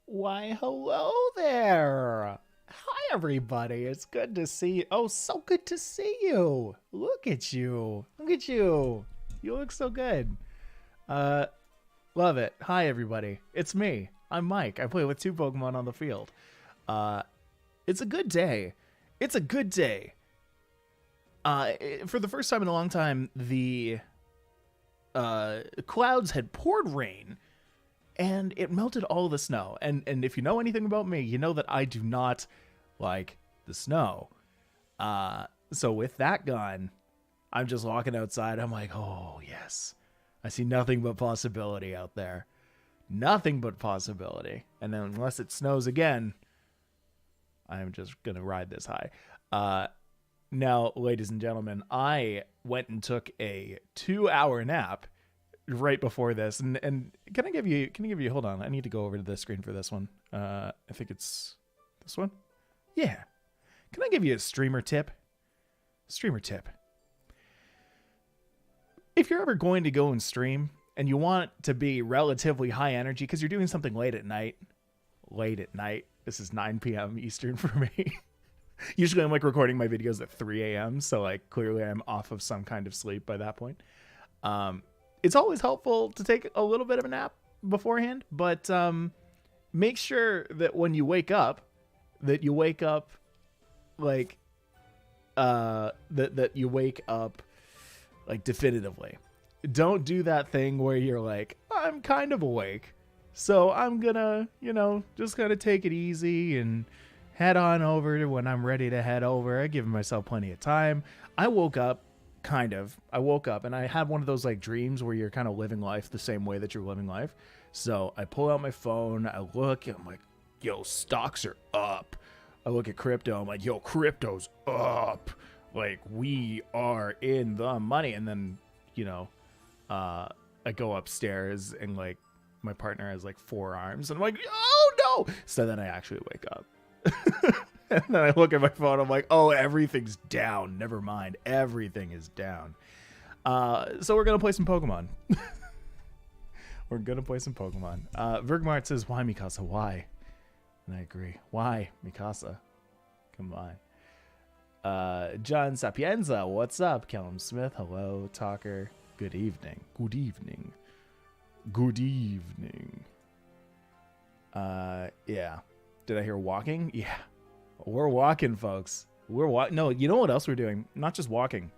Why, hello there. Hi, everybody. It's good to see you. Oh, so good to see you. Look at you. Look at you. You look so good. Uh, Love it. Hi, everybody. It's me. I'm Mike. I play with two Pokemon on the field. Uh, it's a good day. It's a good day. For the first time in a long time, the clouds had poured rain and it melted all the snow. And if you know anything about me, you know that I do not like the snow. So with that gone, I'm just walking outside. I'm like, oh, yes. I see nothing but possibility out there. Nothing but possibility. And then unless it snows again, I'm just going to ride this high. Now, ladies and gentlemen, I went and took a 2-hour nap right before this. And can I give you, hold on, I need to go over to the screen for this one. I think it's this one. Yeah. Can I give you a streamer tip? Streamer tip. If you're ever going to go and stream and you want to be relatively high energy because you're doing something late at night, this is 9 p.m. Eastern for me. Usually I'm like recording my videos at 3 a.m. So like clearly I'm off of some kind of sleep by that point. It's always helpful to take a little bit of a nap beforehand, but make sure that when you wake up, like that you wake up like definitively. Don't do that thing where you're like, I'm kind of awake, so I'm gonna, just gotta take it easy and head on over to when I'm ready to head over. I give myself plenty of time. I woke up and I had one of those like dreams where you're kind of living life the same way that you're living life. So I pull out my phone, I look, and I'm like, yo, stocks are up. I look at crypto, I'm like, yo, crypto's up. Like, we are in the money. And then, I go upstairs and like my partner has like 4 arms and I'm like, oh no. So then I actually wake up. And then I look at my phone, I'm like, oh, everything's down. Never mind. Everything is down. So we're going to play some Pokemon. Vergmart says, why, Mikasa? Why? And I agree. Why, Mikasa? Come on. John Sapienza, what's up? Callum Smith, hello. Talker, good evening. Yeah. Did I hear walking? Yeah. We're walking, folks. No, you know what else we're doing? Not just walking.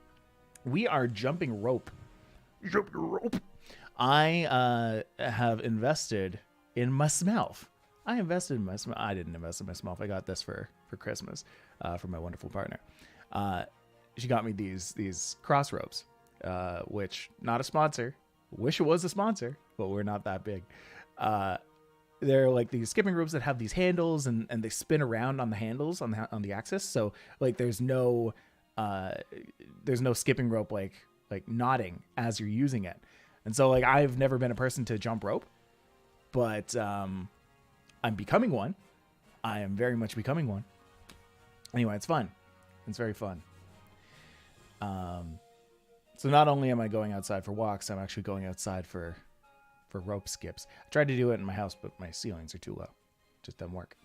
We are jumping rope. I have invested in myself. I didn't invest in myself. I got this for Christmas from my wonderful partner. She got me these cross ropes, which not a sponsor. Wish it was a sponsor, but we're not that big. They're like these skipping ropes that have these handles and they spin around on the handles on the axis. So like there's no skipping rope like knotting as you're using it. And so like I've never been a person to jump rope, but I'm becoming one. I am very much becoming one. Anyway, it's fun. It's very fun. So not only am I going outside for walks, I'm actually going outside for rope skips. I tried to do it in my house, but my ceilings are too low. It just doesn't work.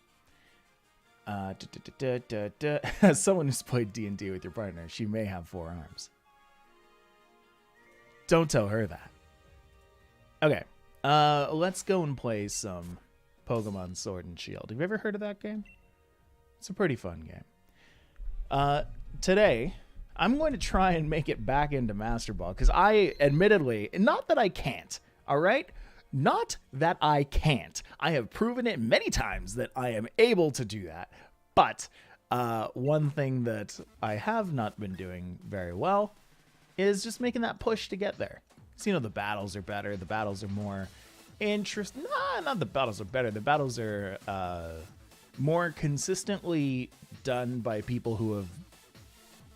As someone who's played D&D with your partner, she may have 4 arms. Don't tell her that. Okay. Let's go and play some Pokemon Sword and Shield. Have you ever heard of that game? It's a pretty fun game. Today, I'm going to try and make it back into Master Ball, because I, admittedly, not that I can't, all right? Not that I can't. I have proven it many times that I am able to do that. But one thing that I have not been doing very well is just making that push to get there. So, the battles are better. The battles are more interesting. Nah, not the battles are better. The battles are more consistently done by people who have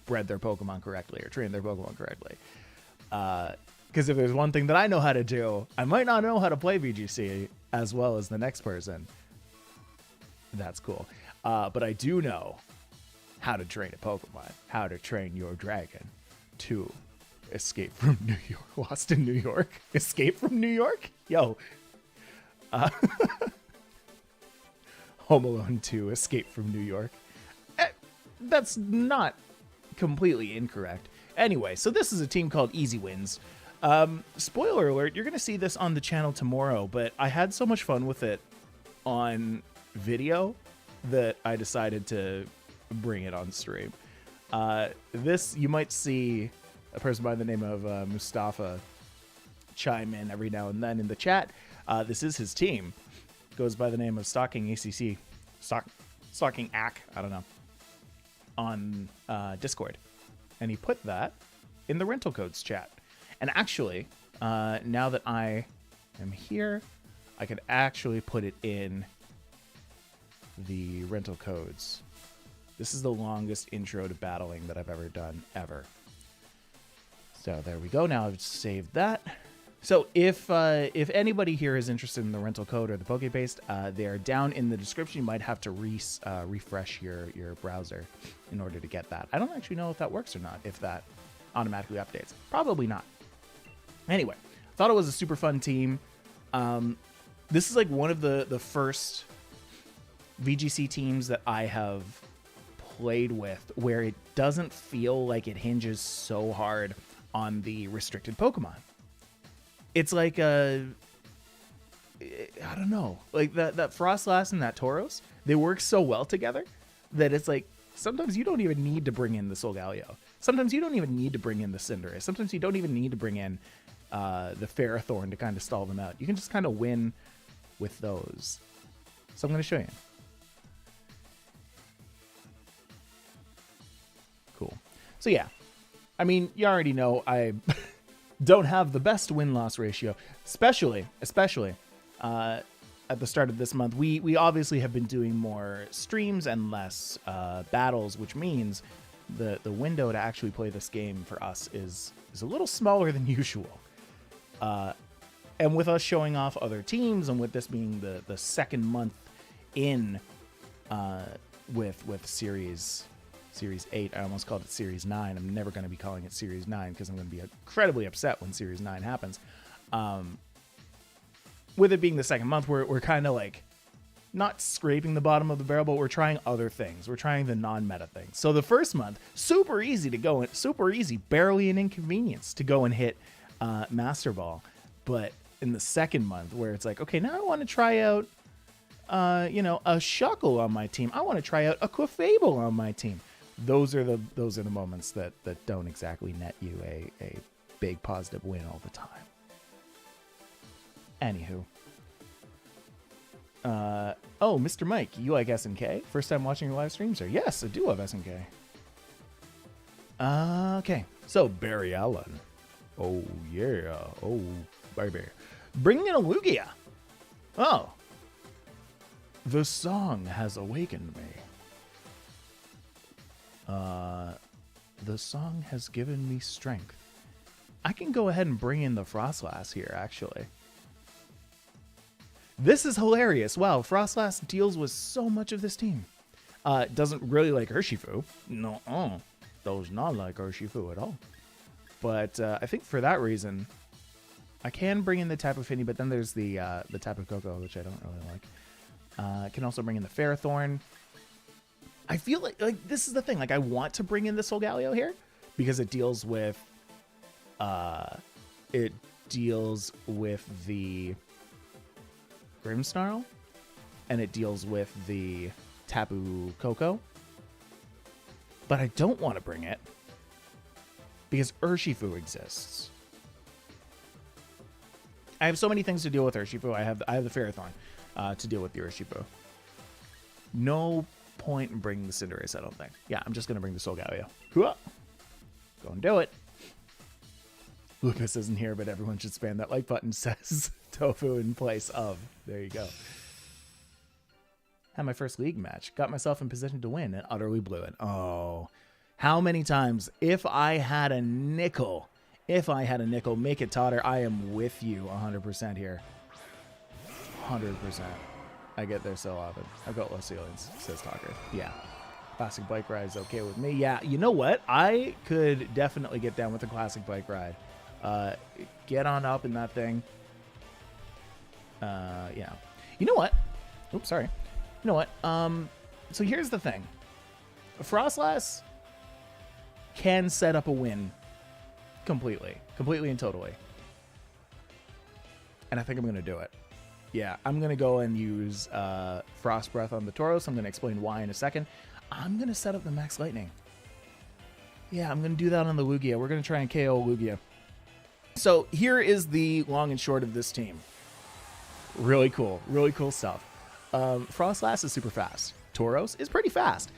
bred their Pokemon correctly or trained their Pokemon correctly. Because if there's one thing that I know how to do, I might not know how to play VGC as well as the next person. That's cool. But I do know how to train a Pokemon, how to train your dragon to escape from New York. Lost in New York? Escape from New York? Yo. Home Alone 2 Escape from New York. That's not completely incorrect. Anyway, so this is a team called Easy Wins. Spoiler alert, you're going to see this on the channel tomorrow, but I had so much fun with it on video that I decided to bring it on stream. This, you might see a person by the name of Mustafa chime in every now and then in the chat. This is his team. Goes by the name of Stalking ACC. Stalking AC, I don't know. On Discord. And he put that in the rental codes chat. And actually, now that I am here, I could actually put it in the rental codes. This is the longest intro to battling that I've ever done, ever. So there we go. Now I've saved that. So if anybody here is interested in the rental code or the Pokepaste, they are down in the description. You might have to refresh your browser in order to get that. I don't actually know if that works or not, if that automatically updates. Probably not. Anyway, thought it was a super fun team. This is like one of the first VGC teams that I have played with where it doesn't feel like it hinges so hard on the restricted Pokemon. It's like I don't know, like that Frostlass and that Tauros, they work so well together that it's like sometimes you don't even need to bring in the Solgaleo. Sometimes you don't even need to bring in the Cinderace. Sometimes you don't even need to bring in the Ferrothorn to kind of stall them out. You can just kind of win with those. So I'm going to show you. Cool. So yeah, I mean, you already know I don't have the best win-loss ratio, especially at the start of this month. We obviously have been doing more streams and less battles, which means the window to actually play this game for us is a little smaller than usual. And with us showing off other teams, and with this being the second month in with Series 8, I almost called it Series 9. I'm never going to be calling it Series 9 because I'm going to be incredibly upset when Series 9 happens. With it being the second month, we're kind of like not scraping the bottom of the barrel, but we're trying other things. We're trying the non-meta things. So the first month, super easy to go, super easy, barely an inconvenience to go and hit Master Ball. But in the second month, where it's like, okay, now I want to try out, a Shuckle on my team. I want to try out a Clefable on my team. Those are the moments that don't exactly net you a big positive win all the time. Anywho. Oh, Mr. Mike, you like SNK? First time watching your live stream, sir? Yes, I do love SNK. Okay, so Barry Allen. Oh, yeah. Oh, baby. Bringing in a Lugia. Oh. The song has awakened me. The song has given me strength. I can go ahead and bring in the Frostlass here, actually. This is hilarious. Wow, Frostlass deals with so much of this team. Doesn't really like Urshifu. No, does not like Urshifu at all. But I think for that reason, I can bring in the Tapu Fini, but then there's the Tapu Koko, which I don't really like. I can also bring in the Ferrothorn. I feel like this is the thing. Like, I want to bring in the Solgaleo here because it deals with the Grimmsnarl, and it deals with the Tapu Koko. But I don't want to bring it because Urshifu exists. I have so many things to deal with Urshifu. I have the Ferrothorn to deal with the Urshifu. No point in bringing the Cinderace, I don't think. Yeah, I'm just going to bring the Solgaleo. Go and do it. Lupus isn't here, but everyone should spam that like button, says Tofu in place of. There you go. Had my first league match. Got myself in position to win and utterly blew it. Oh, how many times? If I had a nickel, make it Totter. I am with you 100% here. 100%. I get there so often. I've got low ceilings, says Talker. Yeah. Classic bike ride is okay with me. Yeah, you know what? I could definitely get down with a classic bike ride. Get on up in that thing. Yeah. You know what? Oops, sorry. You know what? So here's the thing. Frostlass can set up a win completely and totally. And I think I'm going to do it. Yeah, I'm going to go and use Frost Breath on the Tauros. I'm going to explain why in a second. I'm going to set up the Max Lightning. Yeah, I'm going to do that on the Lugia. We're going to try and KO Lugia. So here is the long and short of this team. Really cool stuff. Frostlass is super fast. Tauros is pretty fast.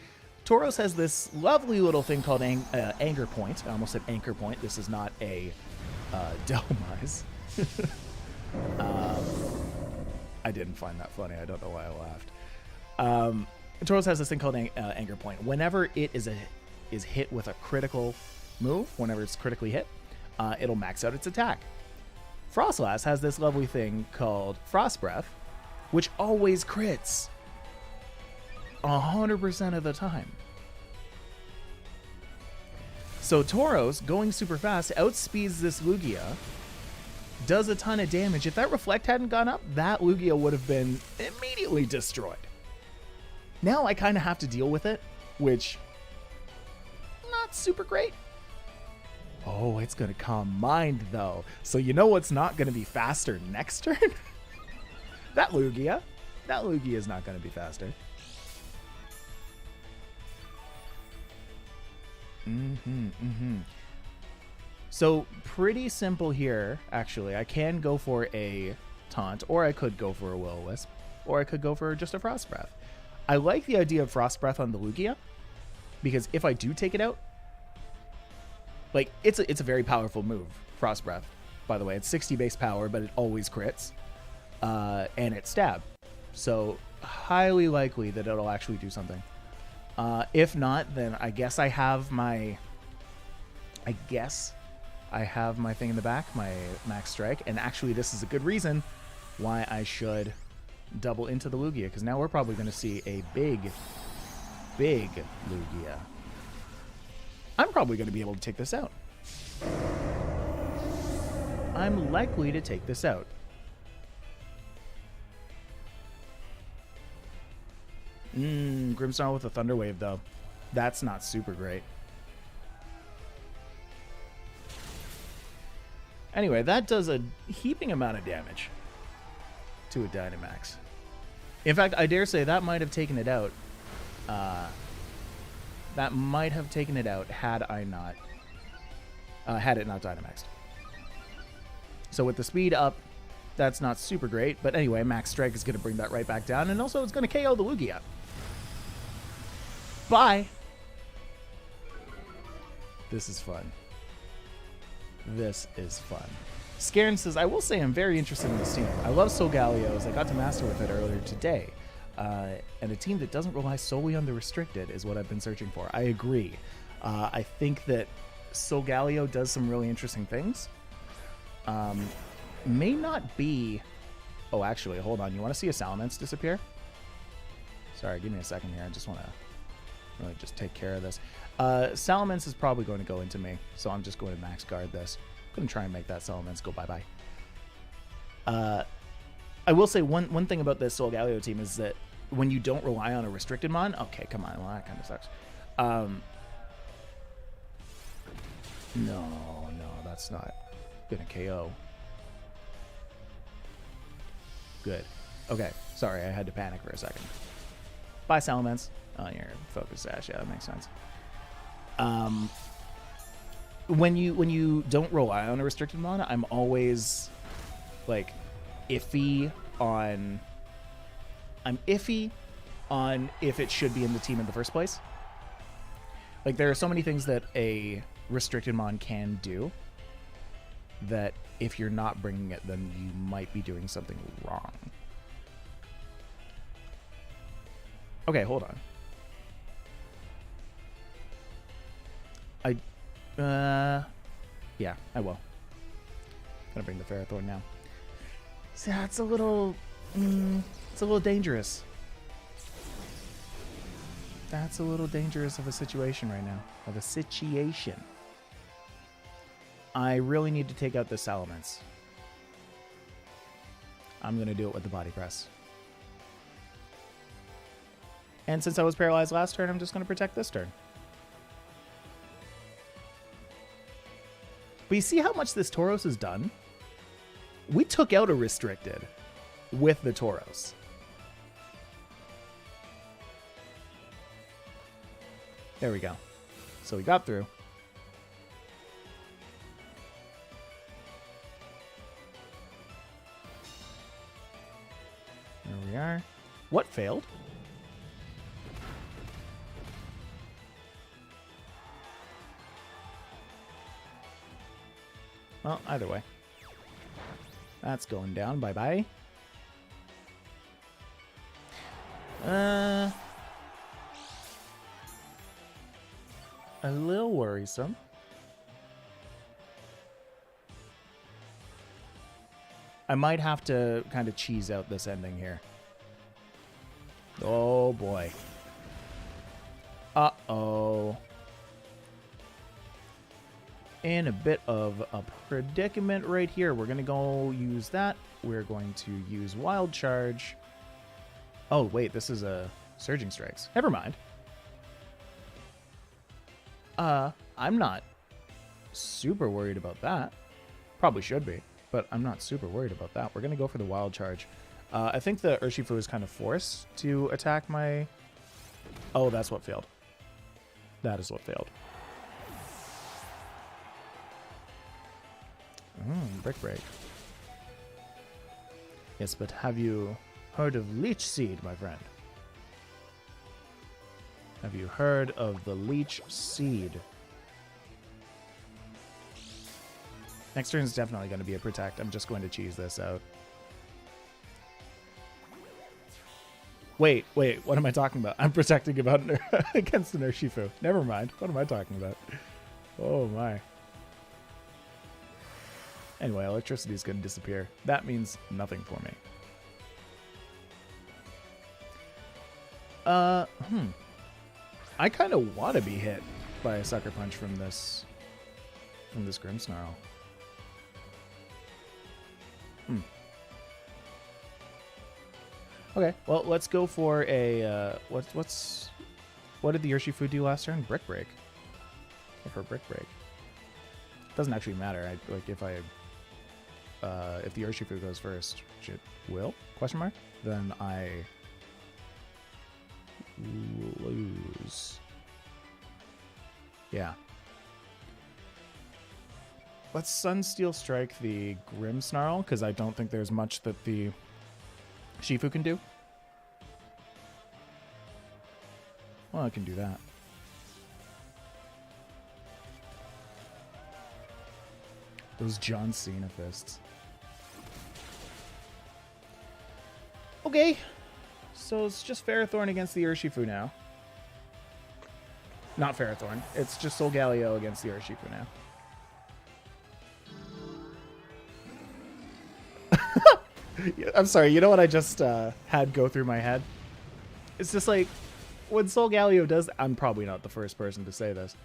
Tauros has this lovely little thing called Anger Point. I almost said Anchor Point. This is not a Delmise. I didn't find that funny. I don't know why I laughed. Tauros has this thing called Anger Point. Whenever it is hit with a critical move, whenever it's critically hit, it'll max out its attack. Frostlass has this lovely thing called Frost Breath, which always crits 100% of the time. So Tauros, going super fast, outspeeds this Lugia, does a ton of damage. If that Reflect hadn't gone up, that Lugia would have been immediately destroyed. Now I kind of have to deal with it, which, not super great. Oh, it's going to Calm Mind, though. So you know what's not going to be faster next turn? That Lugia. That Lugia is not going to be faster. So pretty simple here, actually. I can go for a Taunt, or I could go for a Will-O-Wisp, or I could go for just a Frost Breath. I like the idea of Frost Breath on the Lugia, because if I do take it out, like, it's a very powerful move, Frost Breath, by the way. It's 60 base power, but it always crits, and it's stab. So highly likely that it'll actually do something. If not, then I guess I have my thing in the back, my Max Strike, and actually this is a good reason why I should double into the Lugia, because now we're probably going to see a big Lugia. I'm probably going to be able to take this out. I'm likely to take this out. Grimmsnarl with a Thunder Wave, though. That's not super great. Anyway, that does a heaping amount of damage to a Dynamax. In fact, I dare say that might have taken it out. That might have taken it out had I not, had it not Dynamaxed. So with the speed up, that's not super great. But anyway, Max Strike is going to bring that right back down. And also it's going to KO the Lugia. Bye. This is fun. This is fun. Scarin says, I will say I'm very interested in this team. I love Solgalios. I got to master with it earlier today. And a team that doesn't rely solely on the restricted is what I've been searching for. I agree. I think that Solgaleo does some really interesting things. May not be... Oh, actually, hold on. You want to see a Salamence disappear? Sorry, give me a second here. I just want to really just take care of this. Salamence is probably going to go into me, so I'm just going to max guard this. I'm going to try and make that Salamence go bye-bye. I will say one thing about this Solgaleo team is that when you don't rely on a restricted mon... Okay, come on. Well, that kind of sucks. No, that's not going to KO. Good. Okay, sorry, I had to panic for a second. Bye, Salamence. Oh, your Focus Sash. Yeah, that makes sense. When you don't rely on a restricted mana, I'm always like iffy on if it should be in the team in the first place. Like, there are so many things that a restricted mon can do that if you're not bringing it, then you might be doing something wrong. Okay, hold on. Yeah, I will. Gonna bring the Ferrothorn now. So that's a little, it's a little dangerous. That's a little dangerous of a situation right now. I really need to take out this Salamence. I'm gonna do it with the Body Press. And since I was paralyzed last turn, I'm just going to protect this turn. But you see how much this Tauros has done? We took out a restricted with the Tauros. There we go. So we got through. There we are. What failed? Well, either way. That's going down. Bye-bye. A little worrisome. I might have to kind of cheese out this ending here. Oh, boy. Uh-oh. In a bit of a predicament right here. We're going to go use that. We're going to use Wild Charge. Oh, wait. This is a Surging Strikes. Never mind. I'm not super worried about that. Probably should be, but I'm not super worried about that. We're going to go for the Wild Charge. I think the Urshifu is kind of forced to attack my... Oh, that's what failed. That is what failed. Brick Break. Yes, but have you heard of Leech Seed, my friend? Have you heard of the Leech Seed? Next turn is definitely going to be a Protect. I'm just going to cheese this out. Wait, what am I talking about? I'm protecting about against an Urshifu. Never mind. What am I talking about? Oh my. Anyway, electricity is going to disappear. That means nothing for me. I kind of want to be hit by a Sucker Punch from this Grimmsnarl. Okay, well, let's go for a what did the Urshifu do last turn? Brick Break. Go for Brick Break. Doesn't actually matter. Like if the Urshifu goes first, which it will? Question mark. Then I lose. Yeah. Let's Sunsteel Strike the Grimmsnarl, because I don't think there's much that the Shifu can do. Well, I can do that. Those John Cena fists. Okay. So it's just Ferrothorn against the Urshifu now. Not Ferrothorn. It's just Solgaleo against the Urshifu now. I'm sorry, you know what I just had go through my head? It's just like, when Solgaleo does... I'm probably not the first person to say this.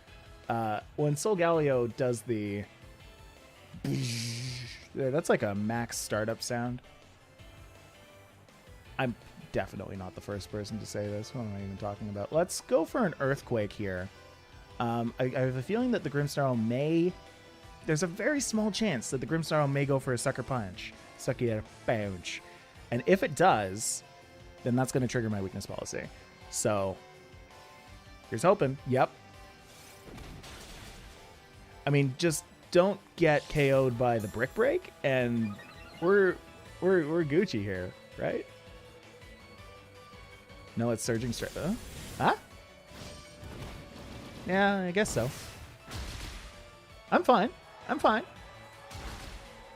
When Solgaleo does the... That's like a max startup sound. I'm definitely not the first person to say this. What am I even talking about? Let's go for an Earthquake here. I have a feeling that the Grimmsnarl may... There's a very small chance that the Grimmsnarl may go for a Sucker Punch. Sucker Punch. And if it does, then that's going to trigger my weakness policy. So, here's hoping. Yep. I mean, just don't get KO'd by the Brick Break, and we're Gucci here, right? No, it's Surging Strike. Huh? Yeah, I guess so. I'm fine. I'm fine.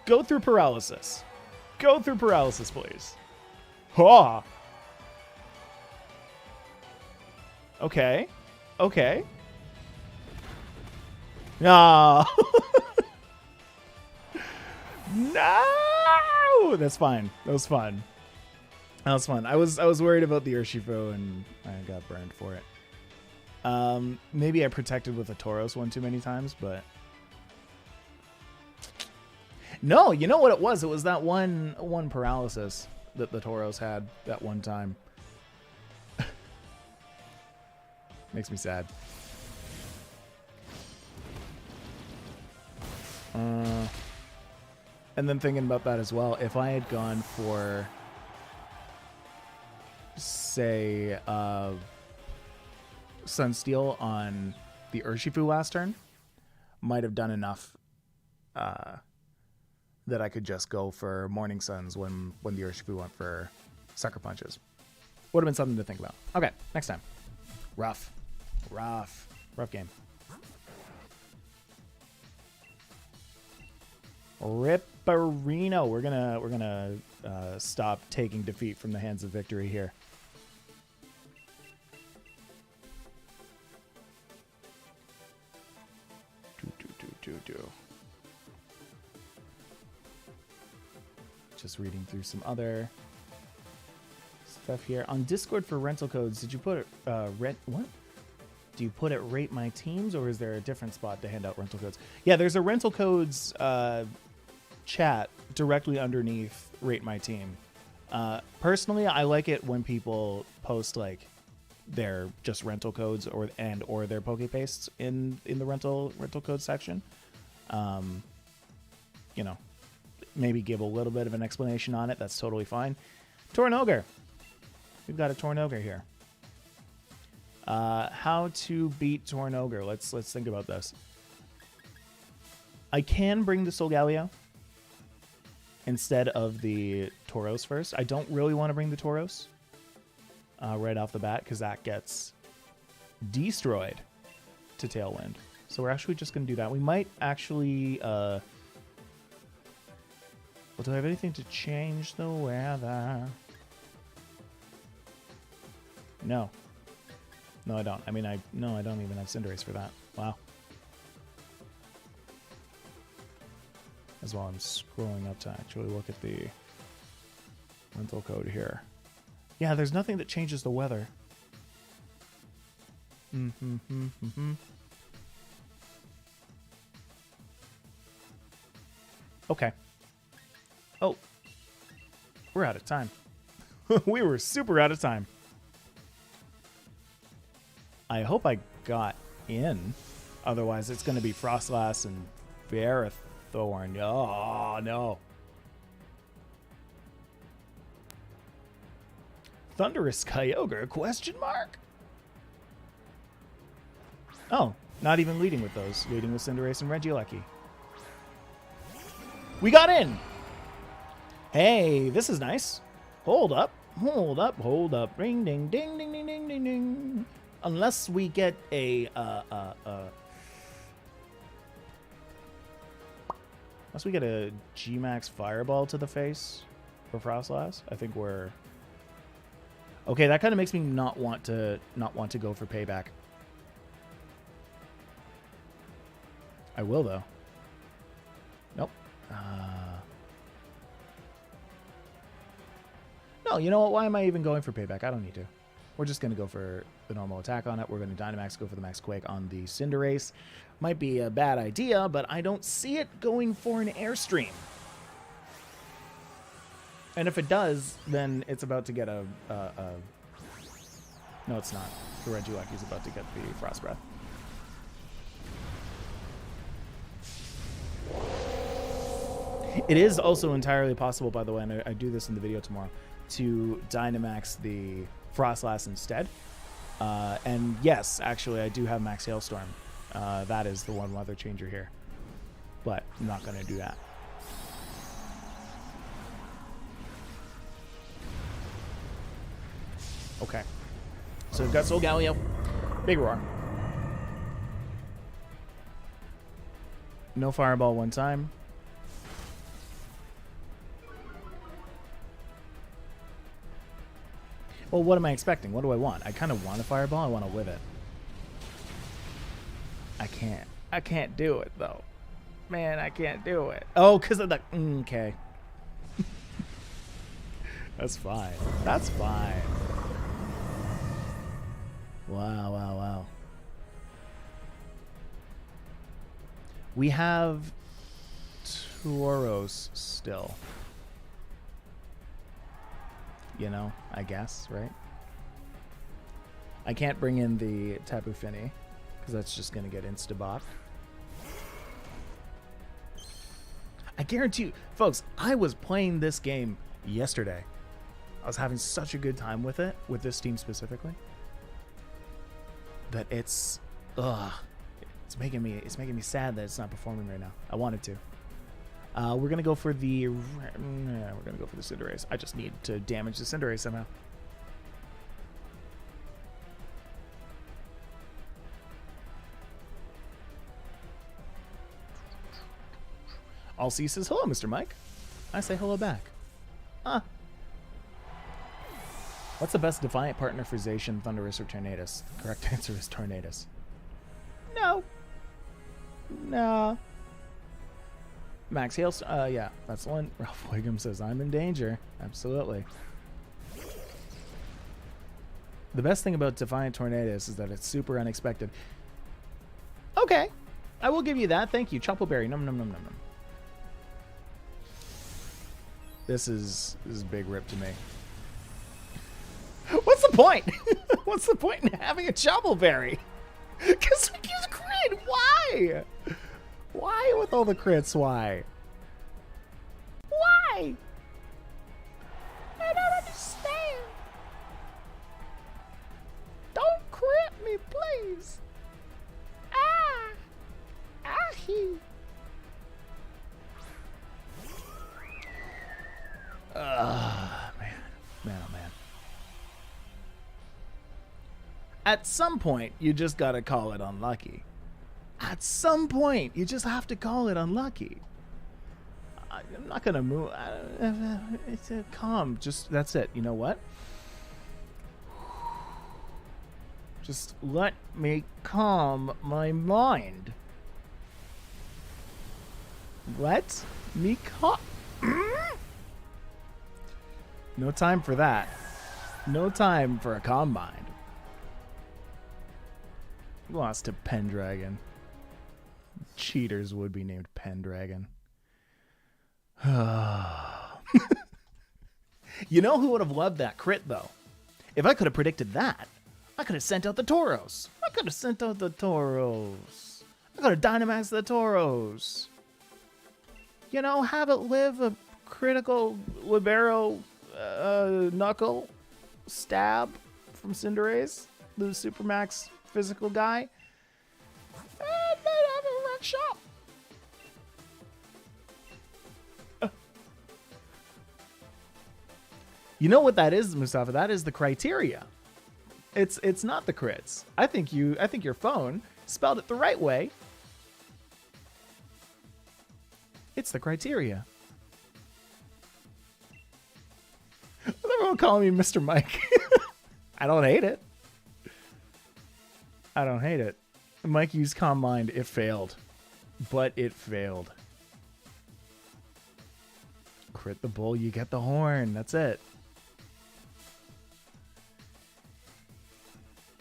Go through Paralysis. Go through Paralysis, please. Ha! Okay. Okay. No! No! That's fine. That was fun. That was fun. I was worried about the Urshifu, and I got burned for it. Maybe I protected with a Tauros one too many times, but... No, you know what it was? It was that one paralysis that the Tauros had that one time. Makes me sad. And then thinking about that as well, if I had gone for, say, Sunsteel on the Urshifu last turn, might have done enough that I could just go for Morning Suns when the Urshifu went for Sucker Punches. Would have been something to think about. Okay, next time. Rough game. Ripperino. We're gonna stop taking defeat from the hands of victory here. Just reading through some other stuff here on Discord for rental codes. Did you put what? Do you put it rate my teams, or is there a different spot to hand out rental codes? Yeah, there's a rental codes chat directly underneath rate my team. Personally, I like it when people post like their just rental codes or their Poke Pastes in the rental code section. You know, maybe give a little bit of an explanation on it. That's totally fine. Tornogre. We've got a Tornogre here. How to beat Tornogre. Let's think about this. I can bring the Solgaleo instead of the Tauros first. I don't really want to bring the Tauros right off the bat because that gets destroyed to Tailwind. So we're actually just going to do that. We might actually... well, do I have anything to change the weather? No. No, I don't. I mean, I don't even have Cinderace for that. Wow. As well, I'm scrolling up to actually look at the rental code here. Yeah, there's nothing that changes the weather. Okay. Oh. We're out of time. We were super out of time. I hope I got in. Otherwise, it's going to be Frostlass and Ferrothorn. Oh, no. Thunderous Kyogre? Question mark? Oh, not even leading with those. Leading with Cinderace and Regieleki. We got in! Hey, this is nice. Hold up. Hold up. Hold up. Ring, ding, ding, ding, ding, ding, ding, ding. Unless we get unless we get a G-Max Fireball to the face for Frostlass, I think we're okay. That kind of makes me not want to go for payback. I will though. Nope. No, you know what? Why am I even going for payback? I don't need to. We're just going to go for the normal attack on it. We're going to Dynamax, go for the Max Quake on the Cinderace. Might be a bad idea, but I don't see it going for an Airstream. And if it does, then it's about to get a no, it's not. The Regieleki is about to get the Frost Breath. It is also entirely possible, by the way, and I do this in the video tomorrow, to Dynamax the Frostlass instead. And yes, actually, I do have Max Hailstorm. That is the one weather changer here. But I'm not going to do that. Okay. So we've got Solgaleo. Big Roar. No Fireball one time. Well, what am I expecting? What do I want? I kind of want a Fireball. I want to live it. I can't. I can't do it, though. Man, I can't do it. Oh, because of the... okay. That's fine. That's fine. Wow, wow, wow. We have TAUROS still. You know, I guess, right? I can't bring in the Tapu Fini because that's just going to get insta-bop. I guarantee you, folks, I was playing this game yesterday. I was having such a good time with it, with this team specifically, that it's making me sad that it's not performing right now. I wanted to. We're gonna go for the Cinderace. I just need to damage the Cinderace somehow. All C says hello, Mr. Mike. I say hello back. What's the best Defiant partner for Zacian, Thundurus, or Tornadus? The correct answer is Tornadus. No. Max Hales, yeah, that's the one. Ralph Wiggum says, I'm in danger. Absolutely. The best thing about Defiant Tornadus is that it's super unexpected. Okay. I will give you that. Thank you. Choppleberry. Num num num num num. This is a big rip to me. What's the point? What's the point in having a Choppleberry? Because we use crit. Why? Why with all the crits? Why? Why? I don't understand. Don't crit me, please. Ahi. Man, oh man. At some point, you just gotta call it unlucky. At some point, you just have to call it unlucky. I'm not gonna move. It's calm. Just that's it. You know what? Just let me calm my mind. Let me calm. No time for that. No time for a calm mind. Lost to Pendragon. Cheaters would be named Pendragon. You know who would have loved that crit, though? If I could have predicted that, I could have sent out the TAUROS. I could have Dynamaxed the TAUROS. You know, have it live a critical Libero knuckle stab from Cinderace, the Supermax physical guy, and then have a wreck shop. You know what that is, Mustafa? That is the criteria. It's not the crits. I think your phone spelled it the right way. It's the criteria. Why everyone calling me Mr. Mike? I don't hate it. I don't hate it. Mike used Calm Mind. It failed. But it failed. Crit the bull, you get the horn. That's it.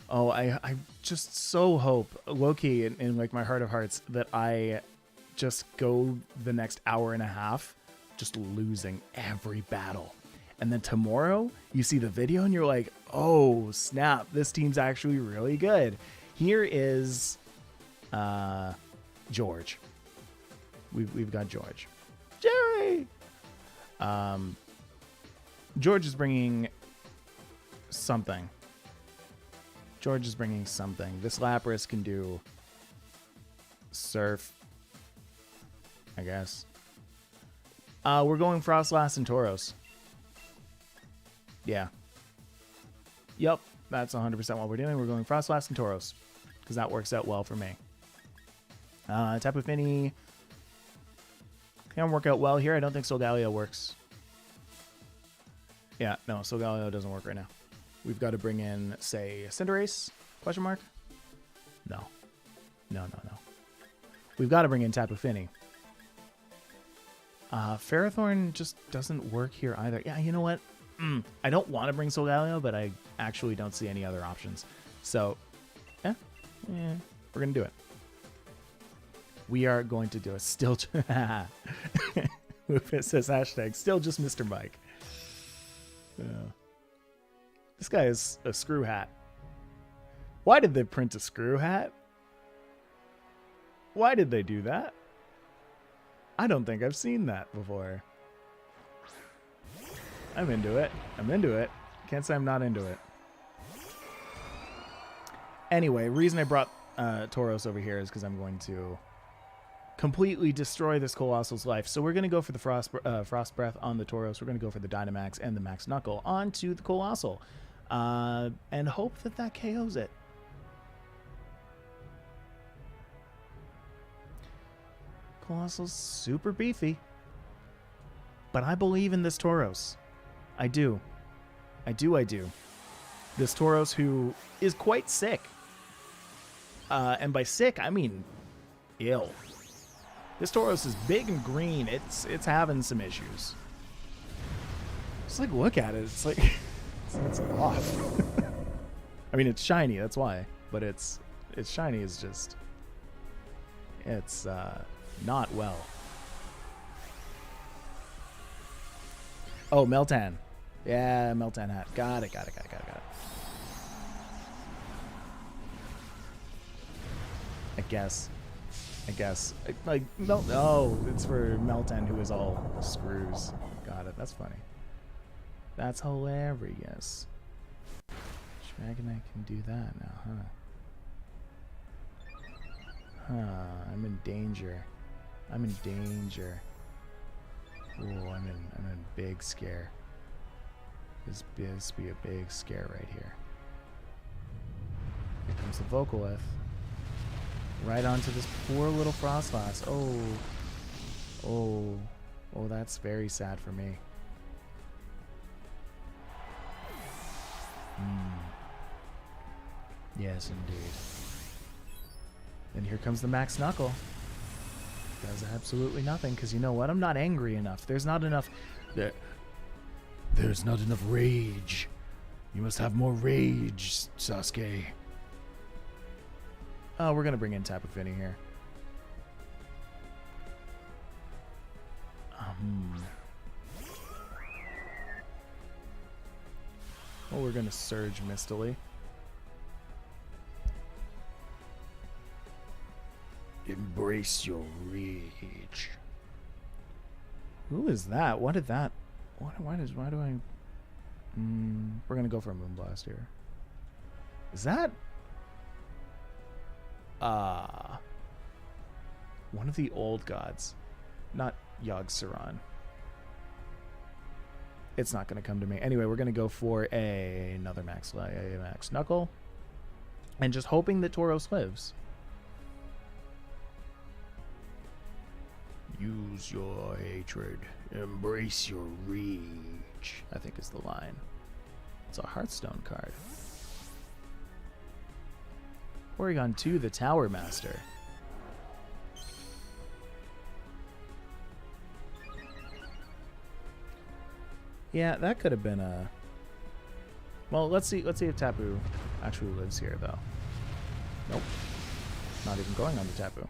Oh, I just so hope, low-key, in like my heart of hearts, that I just go the next hour and a half just losing every battle. And then tomorrow, you see the video and you're like, oh, snap, this team's actually really good. Here is George. We've got George. Jerry! George is bringing something. George is bringing something. This Lapras can do Surf, I guess. We're going Frostlass and TAUROS. Yeah. Yep, that's 100% what we're doing. We're going Frostlass and TAUROS because that works out well for me. Tapu Fini can work out well here. I don't think Solgaleo works. Yeah, no, Solgaleo doesn't work right now. We've got to bring in, say, Cinderace? Question mark? No. No. We've got to bring in Tapu Fini. Ferrothorn just doesn't work here either. Yeah, you know what? I don't want to bring Solgaleo, but I actually don't see any other options. So, yeah, we're going to do it. We are going to do it. Still, Rufus says hashtag, still just Mr. Mike. This guy is a screw hat. Why did they print a screw hat? Why did they do that? I don't think I've seen that before. I'm into it. I'm into it. Can't say I'm not into it. Anyway, reason I brought Tauros over here is because I'm going to completely destroy this Colossal's life. So we're going to go for the Frost Breath on the Tauros. We're going to go for the Dynamax and the Max Knuckle onto the Colossal. And hope that that KOs it. Colossal's super beefy. But I believe in this Tauros. I do. I do. This Tauros who is quite sick. And by sick, I mean ill. This Tauros is big and green. It's having some issues. Just like look at it. It's like it's off. I mean, it's shiny. That's why. But it's shiny is just it's not well. Oh, Meltan. Yeah, Meltan hat. Got it. I guess. Like, oh, it's for Meltan, who is all screws. Got it. That's funny. That's hilarious. Dragonite can do that now, huh? I'm in danger. Ooh, I'm in big scare. This be a big scare right here. Here comes the Vocalith. Right onto this poor little Frostlass. Oh, that's very sad for me. Yes, indeed. And here comes the Max Knuckle. Does absolutely nothing, because you know what? I'm not angry enough. There's not enough rage. You must have more rage, Sasuke. Oh, we're going to bring in Tapu Fini here. Well, we're going to Surge Mistily. Embrace your rage. Who is that? What did that... Why do I... we're going to go for a Moonblast here. Is that... one of the old gods. Not Yogg-Saron. It's not going to come to me. Anyway, we're going to go for another Max Knuckle. And just hoping that Tauros lives. Use your hatred. Embrace your rage, I think is the line. It's a Hearthstone card. Porygon 2, the Tower Master. Yeah, that could have been a... Well, let's see if Tapu actually lives here, though. Nope. Not even going on the Tapu.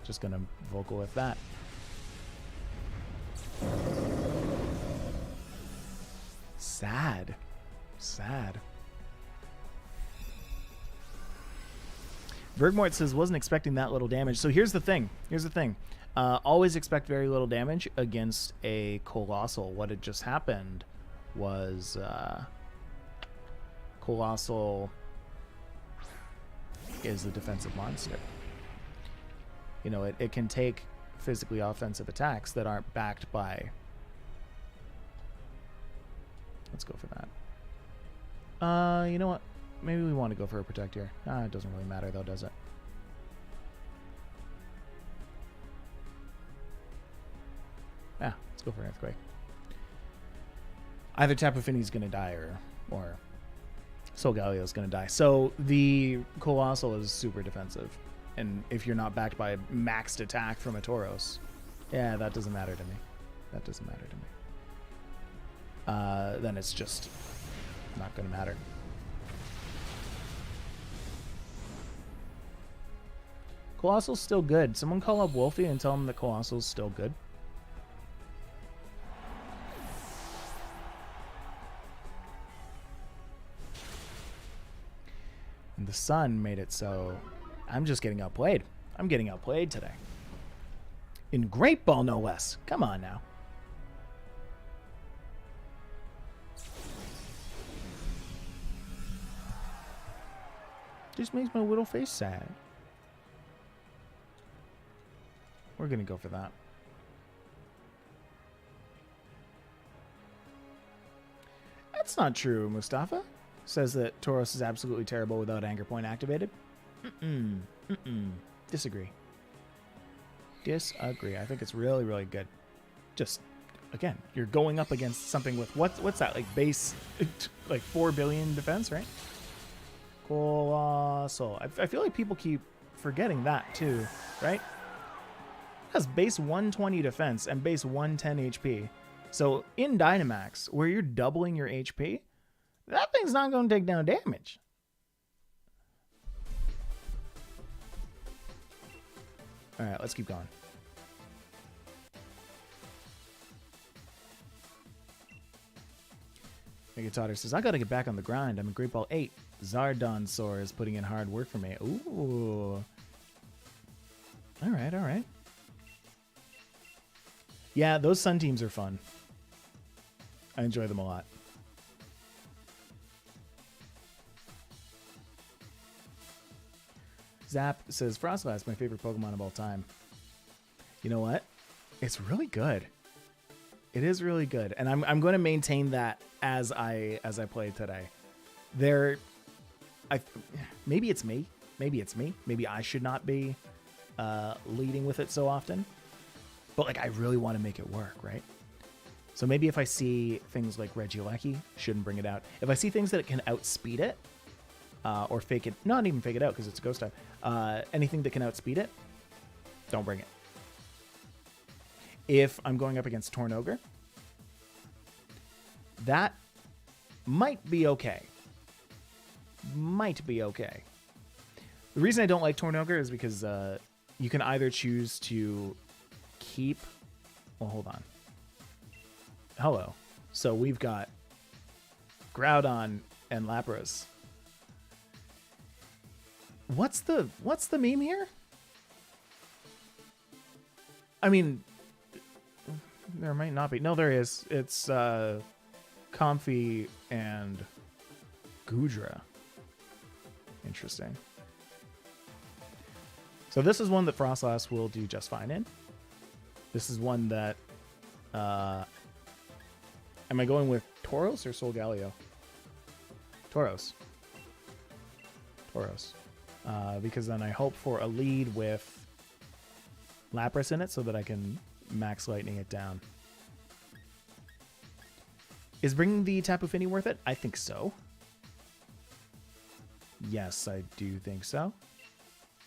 Just gonna vocal with that. Sad. Vergmort says, wasn't expecting that little damage. So here's the thing. Always expect very little damage against a Colossal. What had just happened was Colossal is a defensive monster. You know, it can take physically offensive attacks that aren't backed by... Let's go for that. You know what? Maybe we want to go for a Protect here. It doesn't really matter though, does it? Yeah, let's go for an Earthquake. Either Tapu Fini's going to die or Solgaleo is going to die. So the Colossal is super defensive. And if you're not backed by a maxed attack from a Tauros, yeah, that doesn't matter to me. Then it's just not going to matter. Colossal's still good. Someone call up Wolfie and tell him that Colossal's still good. And the the sun made it so I'm just getting outplayed. I'm getting outplayed today. In Great Ball, no less. Come on now. Just makes my little face sad. We're gonna go for that. That's not true, Mustafa. Says that Tauros is absolutely terrible without Anger Point activated. Disagree. Disagree. I think it's really, really good. Just, again, you're going up against something with, what's that, like base, like 4 billion defense, right? Colossal. I feel like people keep forgetting that too, right? It has base 120 defense and base 110 HP. So in Dynamax, where you're doubling your HP, that thing's not going to take down damage. All right, let's keep going. Megatotter says, I got to get back on the grind. I'm in Great Ball 8. Zardonsaur is putting in hard work for me. Ooh. All right, all right. Yeah, those Sun teams are fun. I enjoy them a lot. Zap says, Frostlass, my favorite Pokemon of all time. You know what? It's really good. It is really good. And I'm going to maintain that as I play today. Maybe it's me. Maybe it's me. Maybe I should not be leading with it so often. But like, I really want to make it work, right? So maybe if I see things like Regieleki, shouldn't bring it out. If I see things that it can outspeed it, or fake it, not even fake it out because it's a ghost type, anything that can outspeed it, don't bring it. If I'm going up against Tornogre, that might be okay. Might be okay. The reason I don't like Tornogre is because you can either choose to keep... Well, hold on. Hello. So we've got Groudon and Lapras. What's the meme here? I mean, there might not be. No, there is. It's Comfy and Goodra. Interesting. So this is one that Frostlass will do just fine in. This is one that... am I going with Tauros or Solgaleo? Tauros. Tauros. Because then I hope for a lead with Lapras in it so that I can max lightning it down. Is bringing the Tapu Fini worth it? I think so. Yes, I do think so.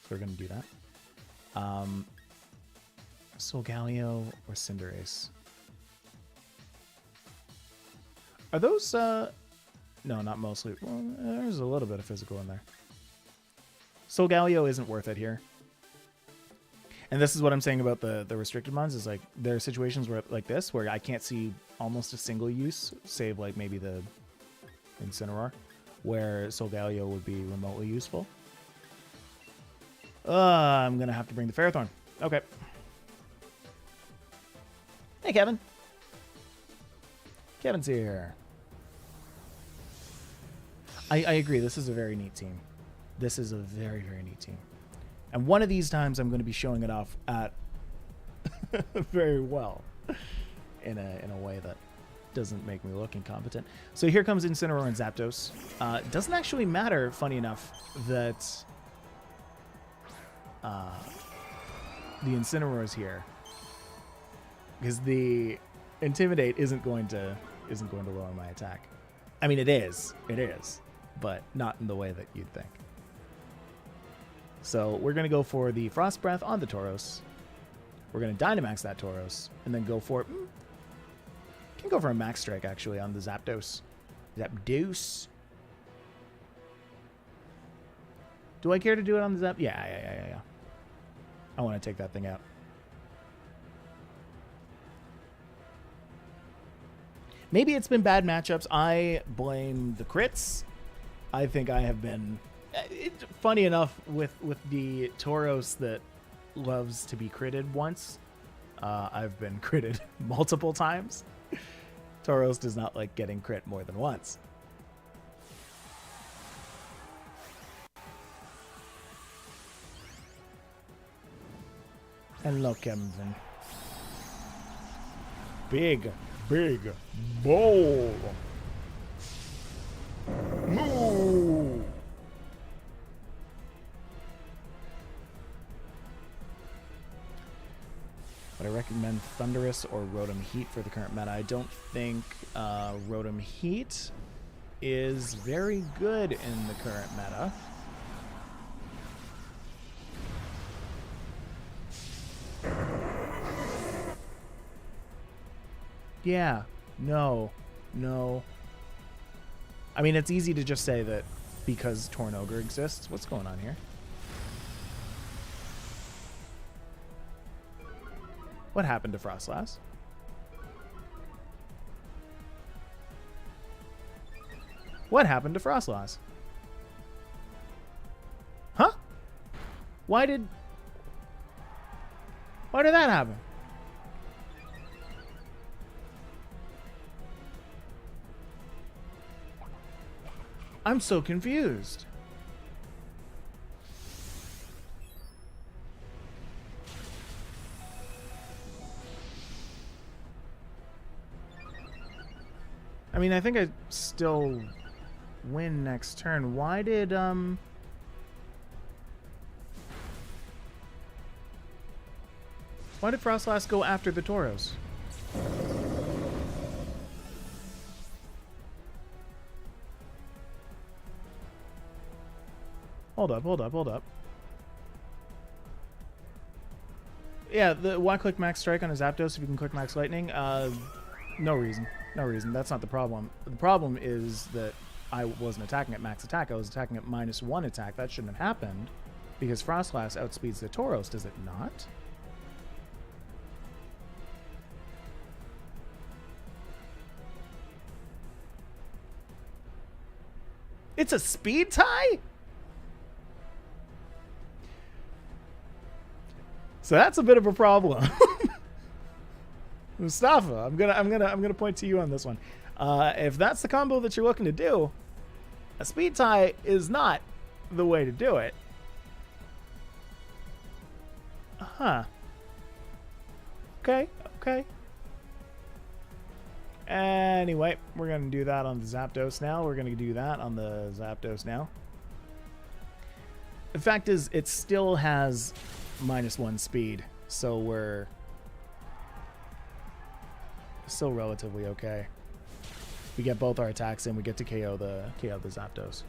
So we're going to do that. Solgaleo or Cinderace? Are those... no, not mostly. Well, there's a little bit of physical in there. Solgaleo isn't worth it here. And this is what I'm saying about the restricted mons, is like there are situations where like this where I can't see almost a single use, save like maybe the Incineroar, where Solgaleo would be remotely useful. I'm gonna have to bring the Ferrothorn. Okay. Hey, Kevin. Kevin's here. I agree. This is a very neat team. This is a very, very neat team. And one of these times I'm going to be showing it off at very well in a way that doesn't make me look incompetent. So here comes Incineroar and Zapdos. It doesn't actually matter, funny enough, that the Incineroar is here, because the Intimidate isn't going to lower my attack. I mean, it is, but not in the way that you'd think. So we're going to go for the Frost Breath on the Tauros. We're going to Dynamax that Tauros, and then go for... can go for a Max Strike, actually, on the Zapdos. Zapdos. Do I care to do it on the Zap? Yeah. I want to take that thing out. Maybe it's been bad matchups. I blame the crits. I think I have been funny enough, with the Tauros that loves to be critted once, I've been critted multiple times. Tauros does not like getting crit more than once. Hello, Kevin. Big bowl. Moo. But I recommend Thunderous or Rotom Heat for the current meta. I don't think Rotom Heat is very good in the current meta. Yeah, no. I mean, it's easy to just say that because Tornogre exists. What's going on here? What happened to Frostlass? What happened to Frostlass? Huh? Why did that happen? I'm so confused. I mean, I think I still win next turn. Why did Frostlass go after the Tauros? Hold up. Yeah, why click Max Strike on a Zapdos if you can click Max Lightning? No reason. That's not the problem. The problem is that I wasn't attacking at max attack. I was attacking at -1 attack. That shouldn't have happened because Frostlass outspeeds the Tauros, does it not? It's a speed tie? So that's a bit of a problem. Mustafa, I'm gonna point to you on this one. If that's the combo that you're looking to do, a speed tie is not the way to do it. Huh. Okay. Anyway, we're gonna do that on the Zapdos now. The fact is, it still has -1 speed, so we're still relatively okay. We get both our attacks in, we get to KO the Zapdos.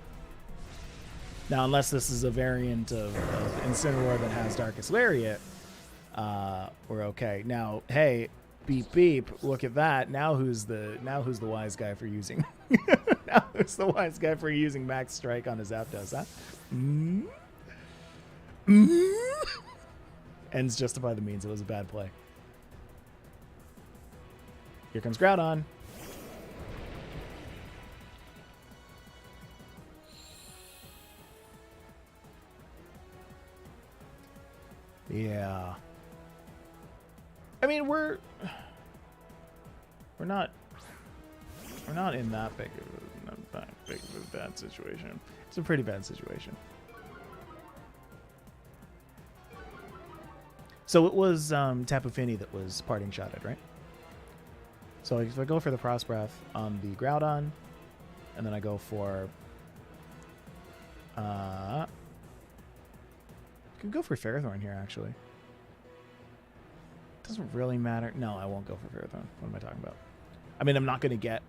Now, unless this is a variant of Incineroar that has Darkest Lariat, we're okay. Now, hey, beep beep, look at that. Now who's the wise guy for using Max Strike on a Zapdos, huh? Ends justify the means. It was a bad play. Here comes Groudon. Yeah. I mean, we're not in that big of a bad situation. It's a pretty bad situation. So it was Tapu Fini that was parting shotted, right? So if I go for the Frost Breath on the Groudon, and then I go for I could go for Ferrothorn here, actually. Doesn't really matter. No, I won't go for Ferrothorn. What am I talking about? I mean, I'm not going to get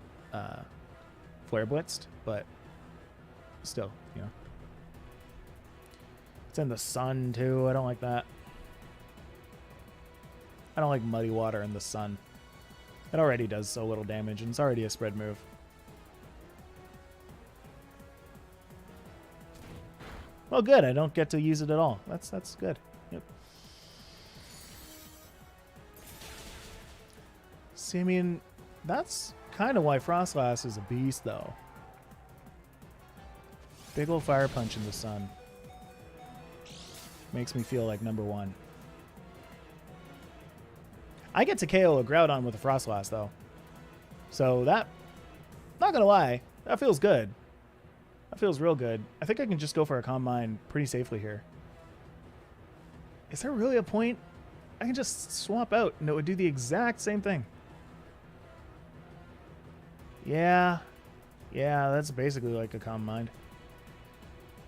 Flare Blitzed, but still, you know. It's in the sun, too. I don't like that. I don't like Muddy Water in the sun. It already does so little damage, and it's already a spread move. Well, good. I don't get to use it at all. That's good. Yep. See, I mean, that's kind of why Frostlass is a beast, though. Big ol' fire punch in the sun. Makes me feel like number one. I get to KO a Groudon with a Frostlass, though. So that, not gonna lie, that feels good. That feels real good. I think I can just go for a Calm Mind pretty safely here. Is there really a point? I can just swap out and it would do the exact same thing. Yeah. Yeah, that's basically like a Calm Mind.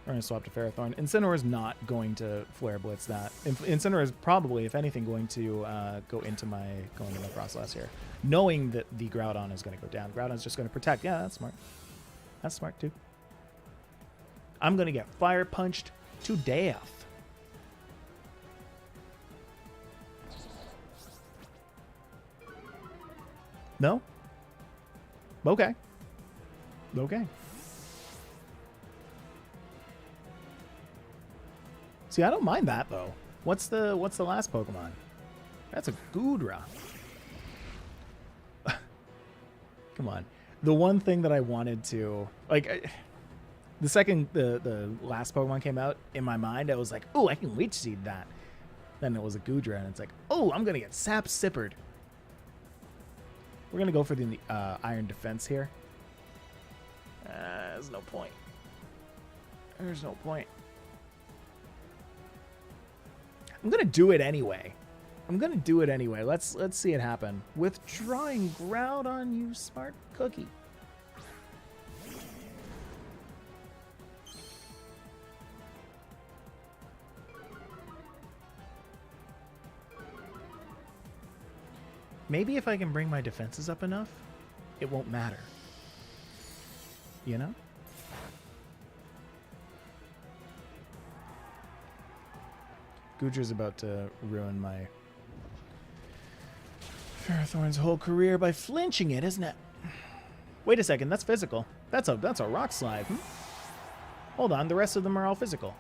We're going to swap to Ferrothorn. Incineroar is not going to Flare Blitz that. Incineroar is probably, if anything, going to go into my Frostlass here. Knowing that the Groudon is going to go down. Groudon's just going to protect. Yeah, that's smart. That's smart, too. I'm going to get Fire Punched to death. No? Okay. Okay. See, I don't mind that though. What's the last Pokemon? That's a Goodra. Come on. The one thing that I wanted to like, the second the last Pokemon came out in my mind, I was like, oh, I can Leech Seed that. Then it was a Goodra, and it's like, oh, I'm gonna get Sap Sippered. We're gonna go for the Iron Defense here. There's no point. There's no point. I'm gonna do it anyway. I'm gonna do it anyway. Let's see it happen. Withdrawing Groudon, you smart cookie. Maybe if I can bring my defenses up enough, it won't matter. You know? Goodra's about to ruin my Ferrothorn's whole career by flinching it, isn't it? Wait a second, that's physical. That's a Rock Slide. Hold on, the rest of them are all physical.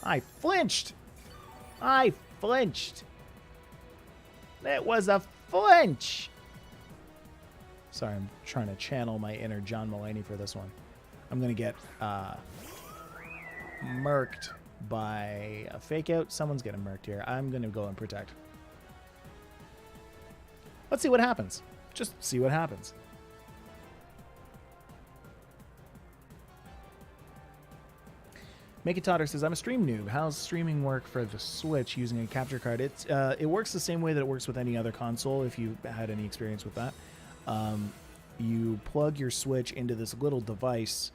I flinched! I flinched! It was a flinch! Sorry, I'm trying to channel my inner John Mulaney for this one. I'm going to get murked by a fake out. Someone's getting murked here. I'm going to go and protect. Let's see what happens. Just see what happens. Make It Totter says, I'm a stream noob. How's streaming work for the Switch using a capture card? It works the same way that it works with any other console, if you had any experience with that. You plug your Switch into this little device.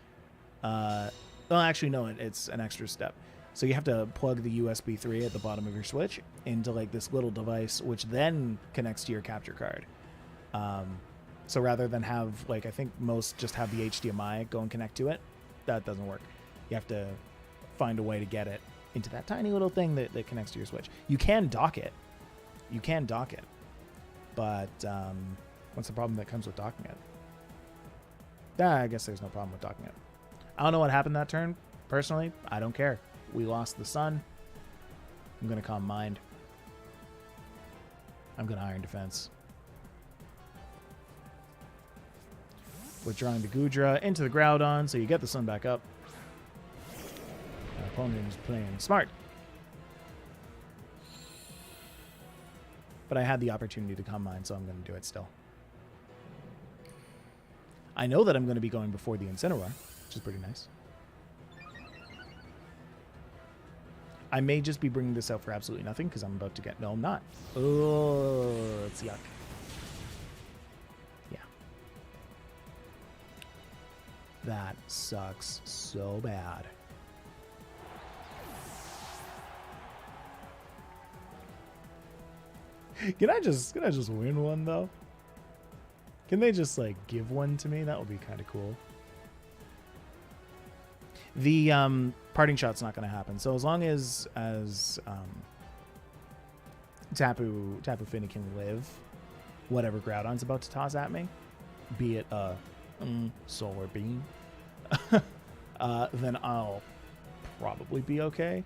Well, actually, no, it's an extra step. So you have to plug the USB 3 at the bottom of your Switch into like this little device, which then connects to your capture card. So rather than have, like, I think most just have the HDMI go and connect to it. That doesn't work. You have to find a way to get it into that tiny little thing that connects to your Switch. You can dock it. You can dock it. But what's the problem that comes with docking it? I guess there's no problem with docking it. I don't know what happened that turn. Personally, I don't care. We lost the sun. I'm going to Calm Mind. I'm going to Iron Defense. Withdrawing the Goodra into the Groudon, so you get the sun back up. My opponent is playing smart. But I had the opportunity to Calm Mind, so I'm going to do it still. I know that I'm going to be going before the Incineroar, which is pretty nice. I may just be bringing this out for absolutely nothing because I'm about to get... No, I'm not. Oh, it's yuck. Yeah. That sucks so bad. Can I just win one though? Can they just like give one to me? That would be kind of cool. The parting shot's not going to happen. So as long as Tapu Fini can live, whatever Groudon's about to toss at me, be it a Solar Beam, then I'll probably be okay.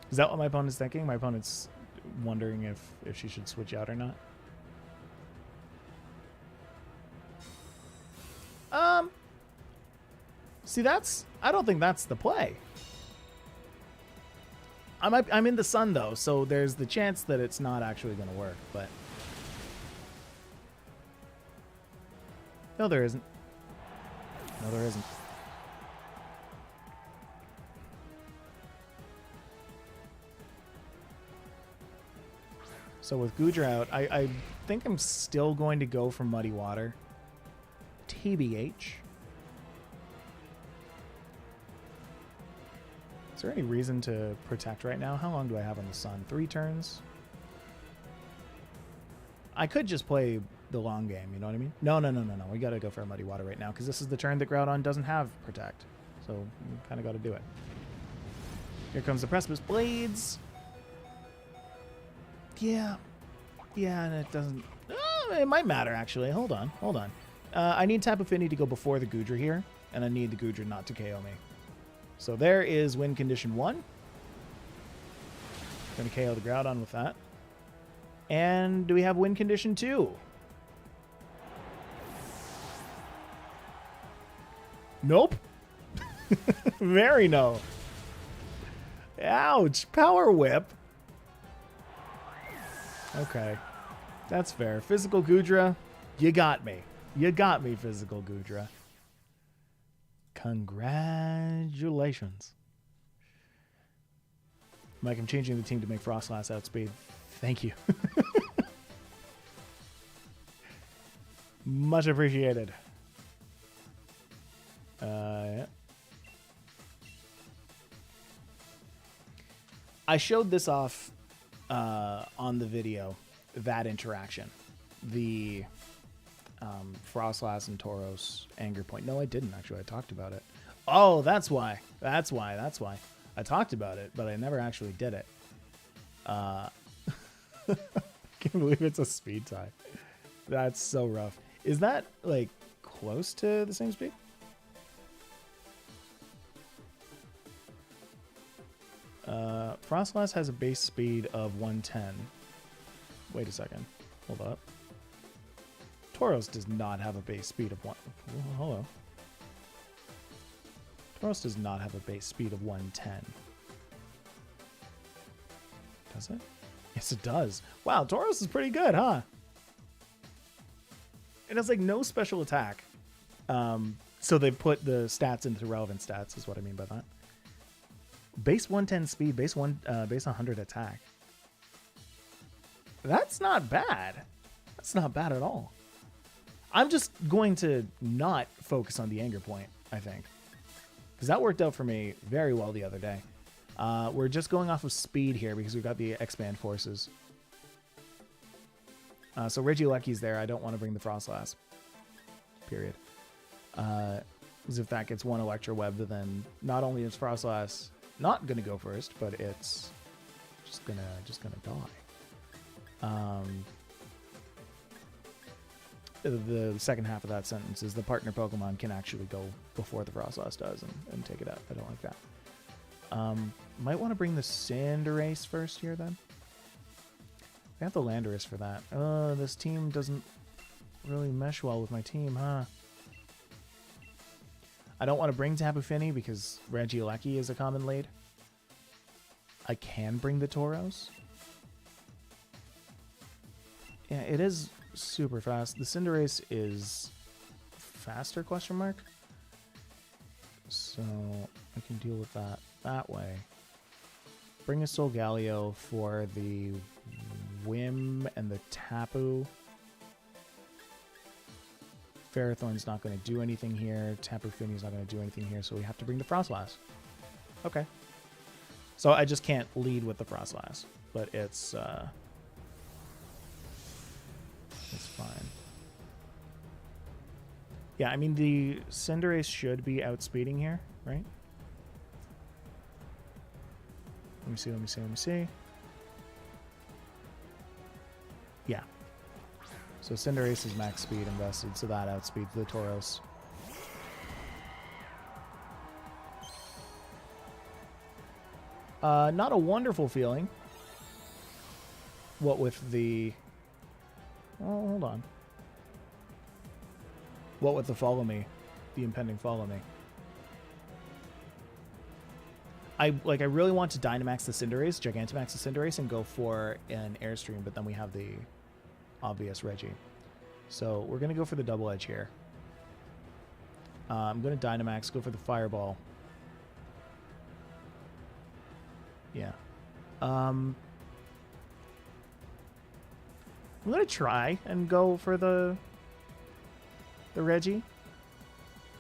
Is that what my opponent's thinking? My opponent's wondering if she should switch out or not. See, I don't think that's the play. I'm in the sun, though, so there's the chance that it's not actually going to work, but... No, there isn't. No, there isn't. So with Goodra out, I think I'm still going to go for Muddy Water. TBH. Is there any reason to protect right now? How long do I have on the sun? 3 turns? I could just play the long game, you know what I mean? No. We gotta go for a Muddy Water right now, because this is the turn that Groudon doesn't have Protect. So, you kind of gotta do it. Here comes the Precipice Blades. Yeah, and it doesn't... it might matter, actually. Hold on. I need Tapu Fini to go before the Goodra here, and I need the Goodra not to KO me. So there is win condition 1. Going to KO the Groudon with that. And do we have win condition 2? Nope. Very no. Ouch. Power Whip. Okay. That's fair. Physical Goodra, you got me. You got me, Physical Goodra. Congratulations. Mike, I'm changing the team to make Frostlass outspeed. Thank you. Much appreciated. Yeah. I showed this off on the video, that interaction. The Frostlass and Tauros anger point. No, I didn't actually. I talked about it. Oh, that's why. That's why. I talked about it, but I never actually did it. I can't believe it's a speed tie. That's so rough. Is that, like, close to the same speed? Frostlass has a base speed of 110. Wait a second. Hold up. Tauros does not have a base speed of hello. Tauros does not have a base speed of 110. Does it? Yes, it does. Wow, Tauros is pretty good, huh? It has, like, no special attack. So they put the stats into relevant stats, is what I mean by that. Base 110 speed, base 100 attack. That's not bad. That's not bad at all. I'm just going to not focus on the anger point, I think. Because that worked out for me very well the other day. We're just going off of speed here because we've got the expand forces. So Regieleki's there. I don't want to bring the Frostlass. Period. Because if that gets one Electro Web, then not only is Frostlass not going to go first, but it's just gonna die. The second half of that sentence is the partner Pokemon can actually go before the Frostlass does and take it out. I don't like that. Might want to bring the Cinderace first here then. I have the Landorus for that. This team doesn't really mesh well with my team, huh? I don't want to bring Tapu Fini because Regieleki is a common lead. I can bring the Tauros. Yeah, it is super fast. The Cinderace is faster, question mark. So I can deal with that way. Bring a Solgaleo for the Whim and the Tapu. Ferrothorn's not going to do anything here. Tapu Fini's not going to do anything here, so we have to bring the Frostlass. Okay. So I just can't lead with the Frostlass, but it's fine. Yeah, I mean, the Cinderace should be outspeeding here, right? Let me see. Yeah. So Cinderace is max speed invested, so that outspeeds the Tauros. Not a wonderful feeling. What with the... Oh, hold on. What with the Follow Me? The impending Follow Me. I really want to Dynamax the Cinderace, Gigantamax the Cinderace, and go for an Airstream, but then we have the obvious Reggie. So we're going to go for the double edge here. I'm going to Dynamax, go for the Fireball. Yeah. I'm going to try and go for the Reggie.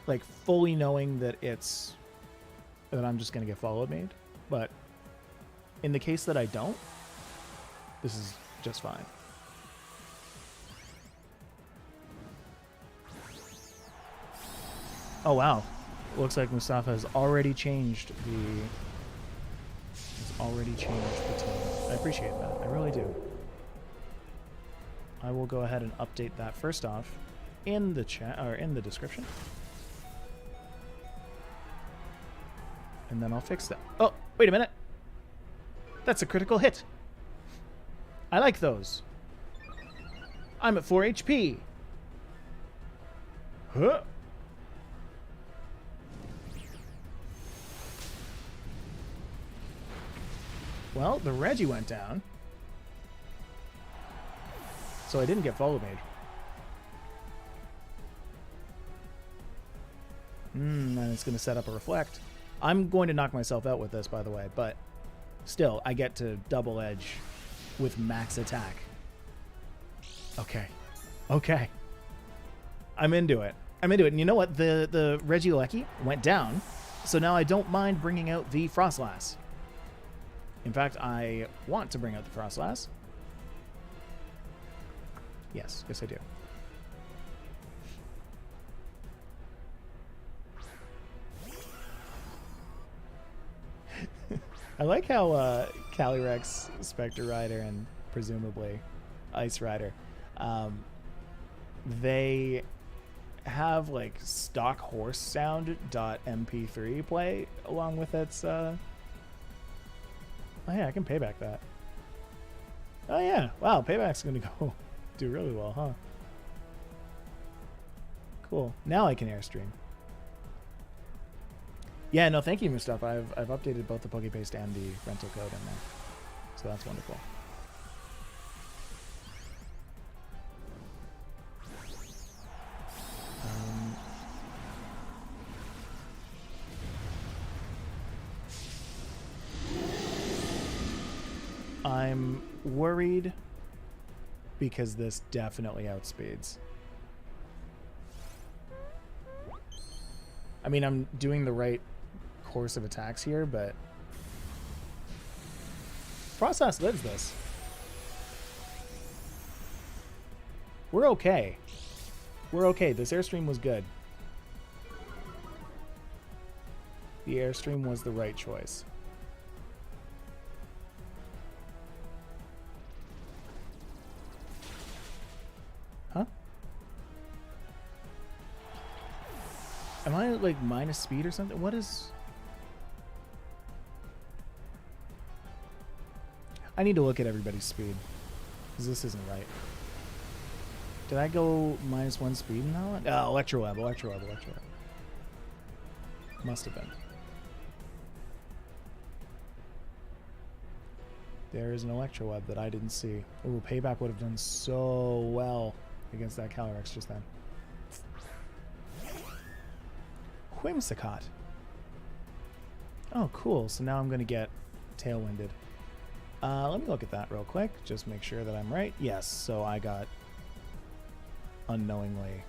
Like, fully knowing that I'm just going to get followed made. But in the case that I don't, this is just fine. Oh, wow. Looks like Mustafa has already changed the team. I appreciate that. I really do. I will go ahead and update that first off in the chat or in the description. And then I'll fix that. Oh, wait a minute. That's a critical hit. I like those. I'm at 4 HP. Huh? Well, the Reggie went down. So I didn't get follow made. And it's going to set up a Reflect. I'm going to knock myself out with this, by the way, but still, I get to double edge with max attack. Okay. Okay. I'm into it. I'm into it. And you know what? The Regieleki went down, so now I don't mind bringing out the Frostlass. In fact, I want to bring out the Frostlass. Yes, I do. I like how Calyrex, Spectre Rider, and presumably Ice Rider, they have like stock horse sound .mp3 play along with its oh yeah, I can payback that. Oh yeah, wow, payback's gonna go do really well, huh? Cool. Now I can Airstream. Yeah, no, thank you, Mustafa. I've updated both the Pokepaste and the rental code in there, so that's wonderful. I'm worried because this definitely outspeeds. I mean, I'm doing the right course of attacks here, but Frostlass lives this. We're okay. We're okay. This Airstream was good. The Airstream was the right choice. Huh? Am I like minus speed or something? What is... I need to look at everybody's speed, because this isn't right. Did I go -1 speed in that one? Oh, Electroweb. Must have been. There is an Electroweb that I didn't see. Ooh, Payback would have done so well against that Calyrex just then. Whimsicott. Oh, cool. So now I'm going to get Tailwinded. Let me look at that real quick. Just make sure that I'm right. Yes, so I got unknowingly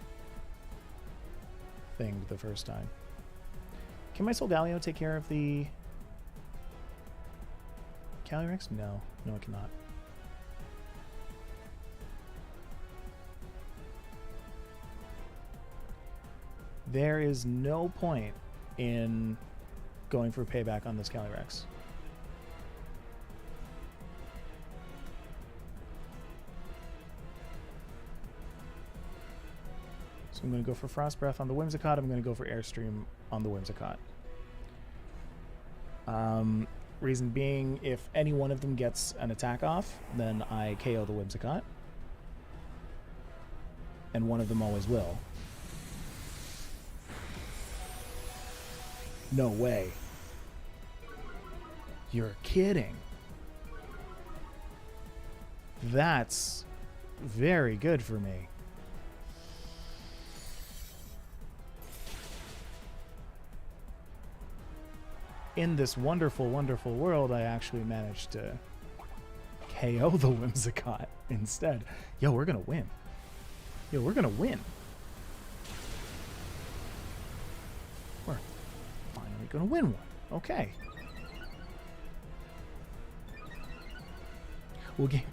thinged the first time. Can my Solgaleo take care of the Calyrex? No. No, it cannot. There is no point in going for payback on this Calyrex. So I'm going to go for Frost Breath on the Whimsicott. I'm going to go for Airstream on the Whimsicott. Reason being, if any one of them gets an attack off, then I KO the Whimsicott. And one of them always will. No way. You're kidding. That's very good for me. In this wonderful, wonderful world, I actually managed to KO the Whimsicott instead. Yo, we're gonna win. Yo, we're gonna win. We're finally gonna win one. Okay. We'll game.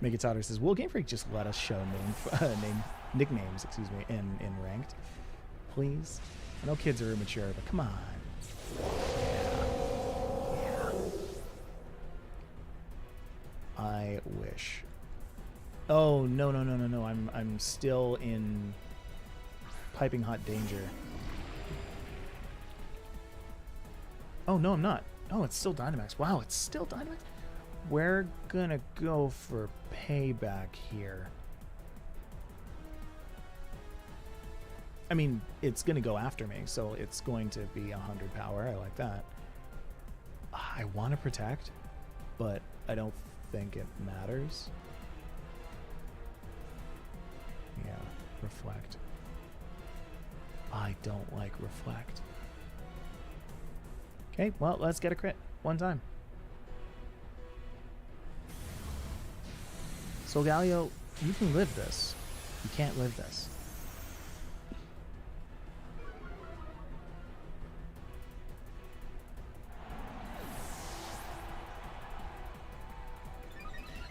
Megatautor says, "Will Game Freak just let us show nicknames? Excuse me, in ranked, please? I know kids are immature, but come on." Yeah. I wish. Oh no. I'm still in piping hot danger. Oh no, I'm not. Oh, it's still Dynamax. Wow, it's still Dynamax. We're gonna go for payback here. I mean, it's gonna go after me, so it's going to be 100 power. I like that. I want to protect, but I don't think it matters. Yeah, reflect. I don't like reflect. Okay, well, let's get a crit one time. Solgaleo, you can live this. You can't live this.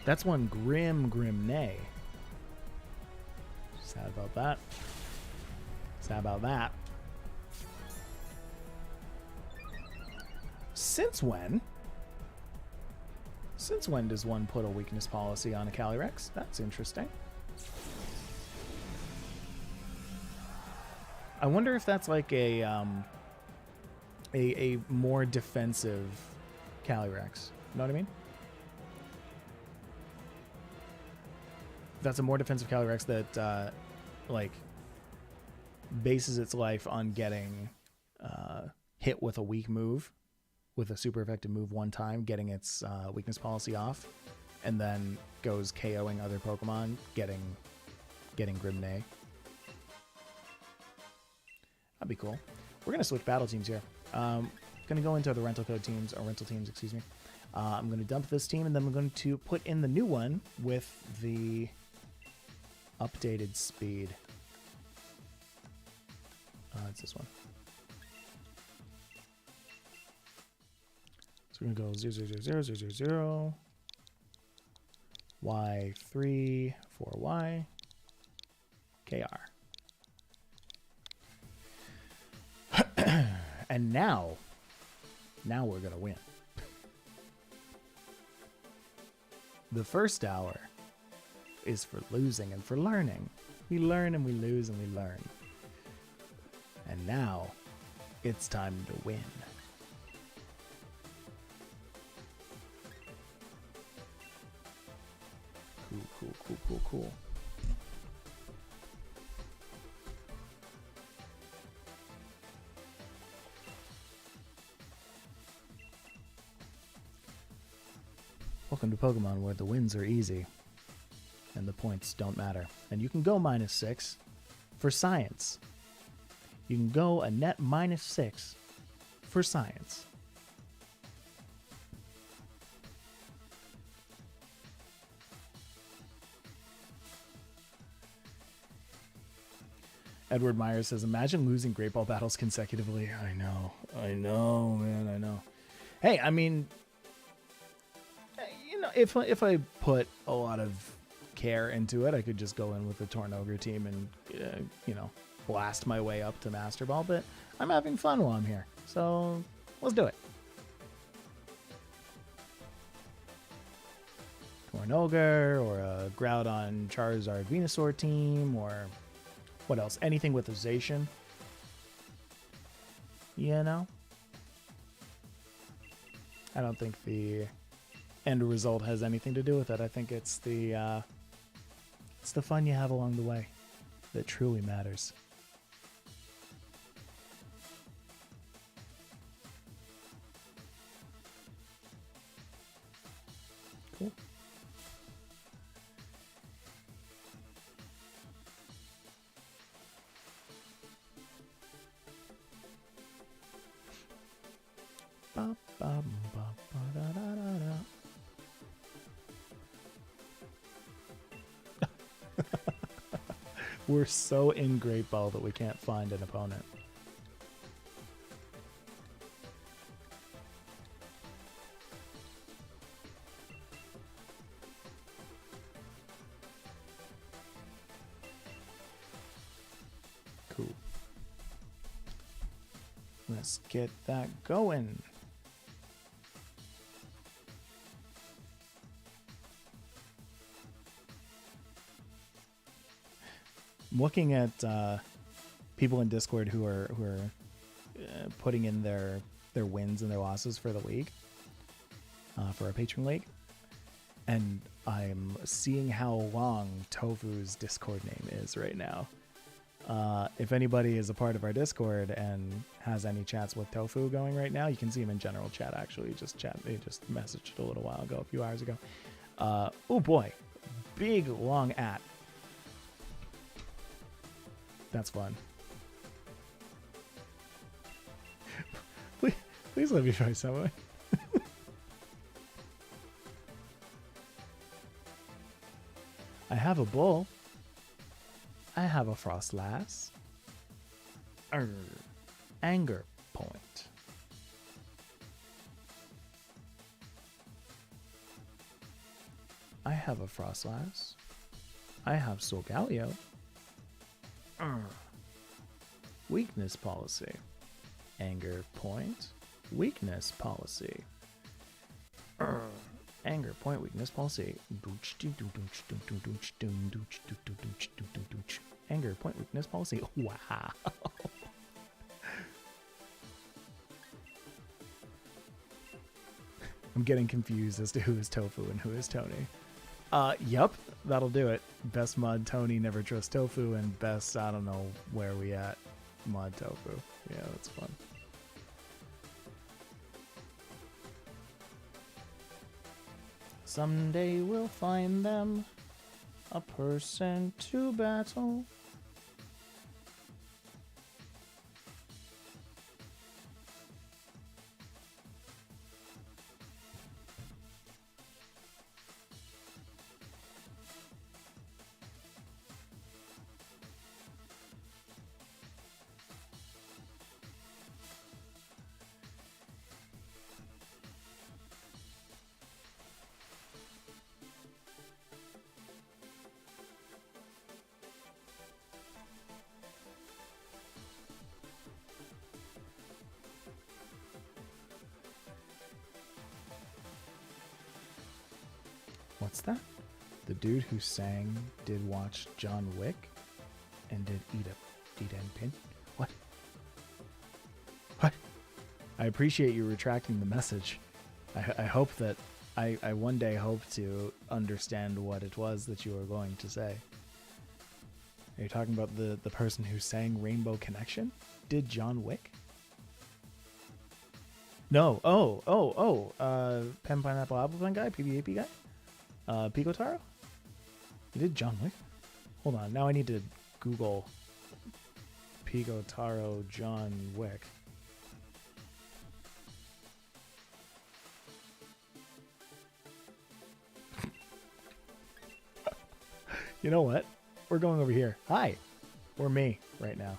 That's one Grim Nay. Sad about that. Sad about that. Since when? Since when does one put a weakness policy on a Calyrex? That's interesting. I wonder if that's like a more defensive Calyrex. You know what I mean? That's a more defensive Calyrex that like bases its life on getting hit with a weak move, with a super effective move one time, getting its weakness policy off, and then goes KOing other Pokemon, getting Grimnay. That'd be cool. We're gonna switch battle teams here. Gonna go into the rental teams, excuse me. I'm gonna dump this team, and then I'm going to put in the new one with the updated speed. It's this one. So we're gonna go 0, 0, 0, 0, 0, 0, Y3 for Y, KR. And now we're gonna win. The first hour is for losing and for learning. We learn and we lose and we learn. And now it's time to win. Cool. Welcome to Pokemon, where the wins are easy and the points don't matter. And you can go -6 for science. You can go a net -6 for science. Edward Myers says, imagine losing Great Ball battles consecutively. I know, man, I know. Hey, I mean, you know, if I put a lot of care into it, I could just go in with the Tornogre team and, you know, blast my way up to Master Ball, but I'm having fun while I'm here, so let's do it. Tornogre, or a Groudon Charizard Venusaur team, or what else? Anything with a Zacian. You know? I don't think the end result has anything to do with it. I think it's the fun you have along the way that truly matters. Cool. Ba, ba, ba, ba, da, da, da, da. We're so in Great Ball that we can't find an opponent. Cool. Let's get that going. I'm looking at people in Discord who are putting in their wins and their losses for the league, for our patron league, and I'm seeing how long Tofu's Discord name is right now. If anybody is a part of our Discord and has any chats with Tofu going right now, you can see him in general chat. Actually, he just messaged a little while ago, a few hours ago. Oh boy, big long at. That's fun. Please let me try something. I have a bull. I have a Frostlass. Anger point. I have a Frostlass. I have Solgaleo. Weakness policy. Anger point. Weakness policy. Anger point. Weakness policy. Anger point. Weakness policy. Wow. I'm getting confused as to who is Tofu and who is Tony. Yup, that'll do it. Best mod Tony, never trust Tofu, and best, I don't know where we at, mod Tofu. Yeah, that's fun. Someday we'll find them, a person to battle. What's that? The dude who sang did watch John Wick and did eat a pin? What? What? I appreciate you retracting the message. I hope that I one day hope to understand what it was that you were going to say. Are you talking about the person who sang Rainbow Connection? Did John Wick? No. Pen Pineapple Apple Pen guy? PvP guy? Pico Taro? You did John Wick? Hold on, now I need to Google Pico Taro John Wick. You know what? We're going over here. Hi! Or me right now.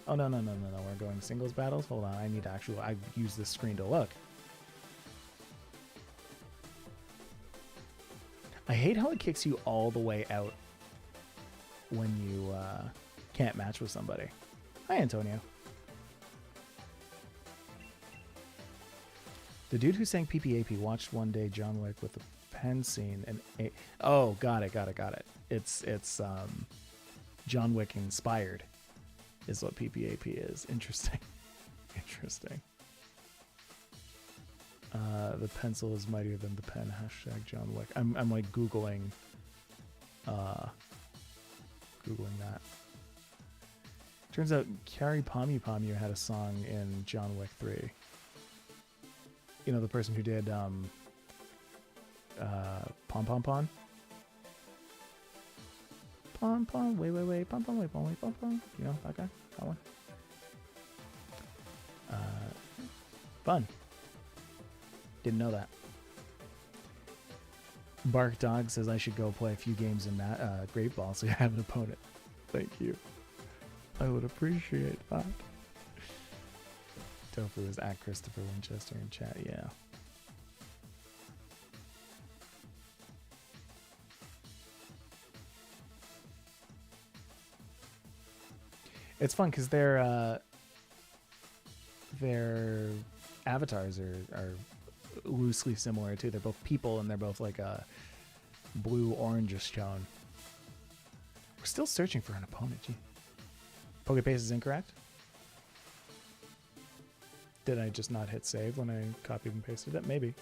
Oh, no. We're going singles battles? Hold on, I need to I use this screen to look. I hate how it kicks you all the way out when you can't match with somebody. Hi, Antonio. The dude who sang PPAP watched one day John Wick with the pen scene and oh, got it. It's John Wick inspired is what PPAP is. Interesting. The pencil is mightier than the pen. Hashtag John Wick. I'm like Googling that. Turns out Carrie Pomu had a song in John Wick 3. You know, the person who did Pom Pom Pom. Pom Pom, wait, Pom Pom, wait, Pom Pom. You know that guy? That one? Fun. Didn't know that. Bark Dog says I should go play a few games in that Great Ball so you have an opponent. Thank you. I would appreciate that. Tofu is at Christopher Winchester in chat, yeah. It's fun because their avatars are loosely similar too. They're both people and they're both like a blue-orangish tone. We're still searching for an opponent. Gee. Pokepaste is incorrect. Did I just not hit save when I copied and pasted it? Maybe.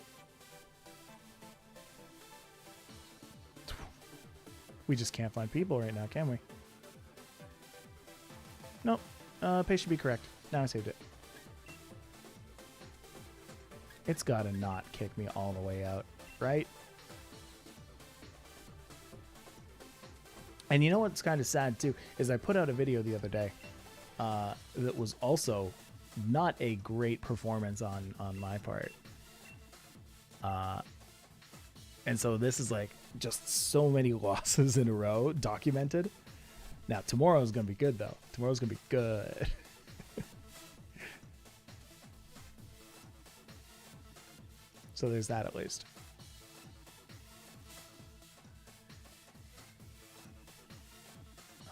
We just can't find people right now, can we? Nope. Paste should be correct. Now I saved it. It's gotta not kick me all the way out, right? And you know what's kind of sad too is I put out a video the other day that was also not a great performance on my part. And so this is like just so many losses in a row documented. Now tomorrow's gonna be good though. Tomorrow's gonna be good. So there's that at least.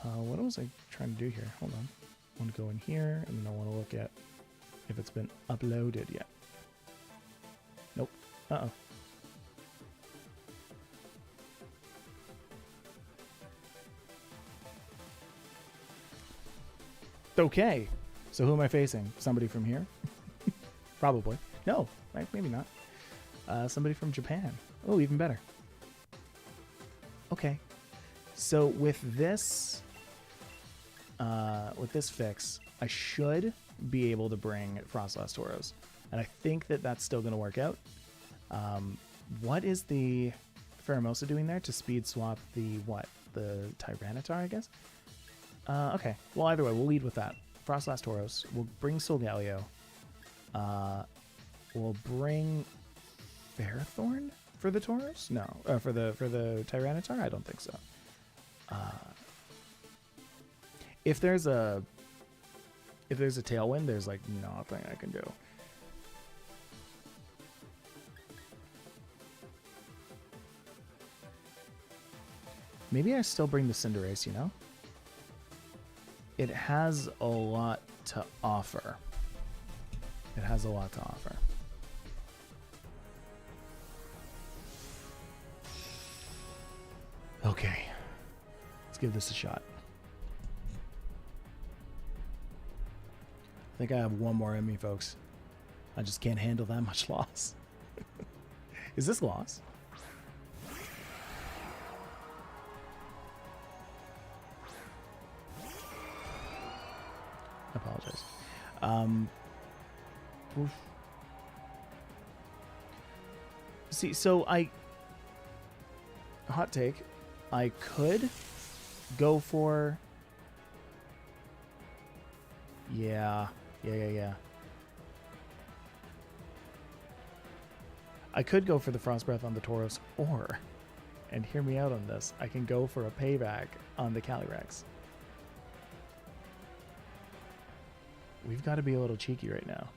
What was I trying to do here? Hold on. I want to go in here, and then I want to look at if it's been uploaded yet. Nope. Uh-oh. Okay. So who am I facing? Somebody from here? Probably. No, right? Maybe not. Somebody from Japan. Oh, even better. Okay. So with this fix, I should be able to bring Frostlass Tauros, and I think that that's still going to work out. What is the Pheromosa doing there to speed swap the the Tyranitar, I guess? Okay. Well, either way, we'll lead with that. Frostlass Tauros. We'll bring Solgaleo. We'll bring Ferrothorn for the Tauros? No, for the Tyranitar. I don't think so. If there's a Tailwind, there's like nothing I can do. Maybe I still bring the Cinderace, you know? It has a lot to offer. It has a lot to offer. Okay. Let's give this a shot. I think I have one more in me, folks. I just can't handle that much loss. Is this loss? I apologize. Oof. See, so hot take, I could go for... Yeah. I could go for the Frost Breath on the Tauros, or, and hear me out on this, I can go for a payback on the Calyrex. We've got to be a little cheeky right now.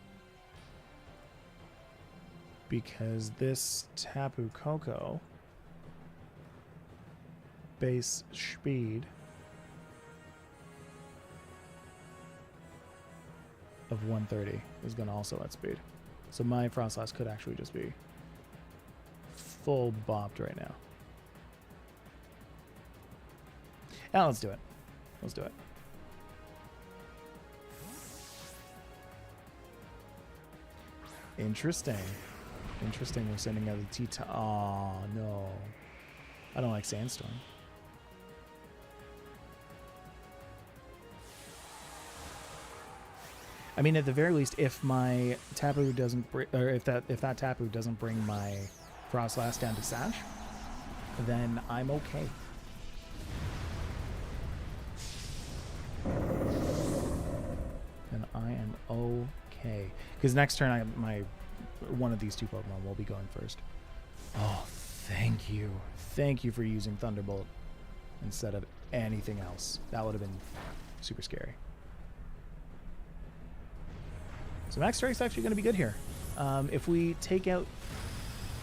Because this Tapu Koko base speed of 130 is going to also outspeed. So my Frostlass could actually just be full bopped right now. Yeah, let's do it. Let's do it. Interesting. Interesting, we're sending out the T-Ta. Oh, no. I don't like Sandstorm. I mean, at the very least, if my Tapu doesn't, or if that Tapu doesn't bring my Frostlass down to Sash, then I'm okay. Then I am okay. Because next turn, one of these two Pokemon will be going first. Oh, thank you. Thank you for using Thunderbolt instead of anything else. That would have been super scary. So Max Strike's actually going to be good here. If we take out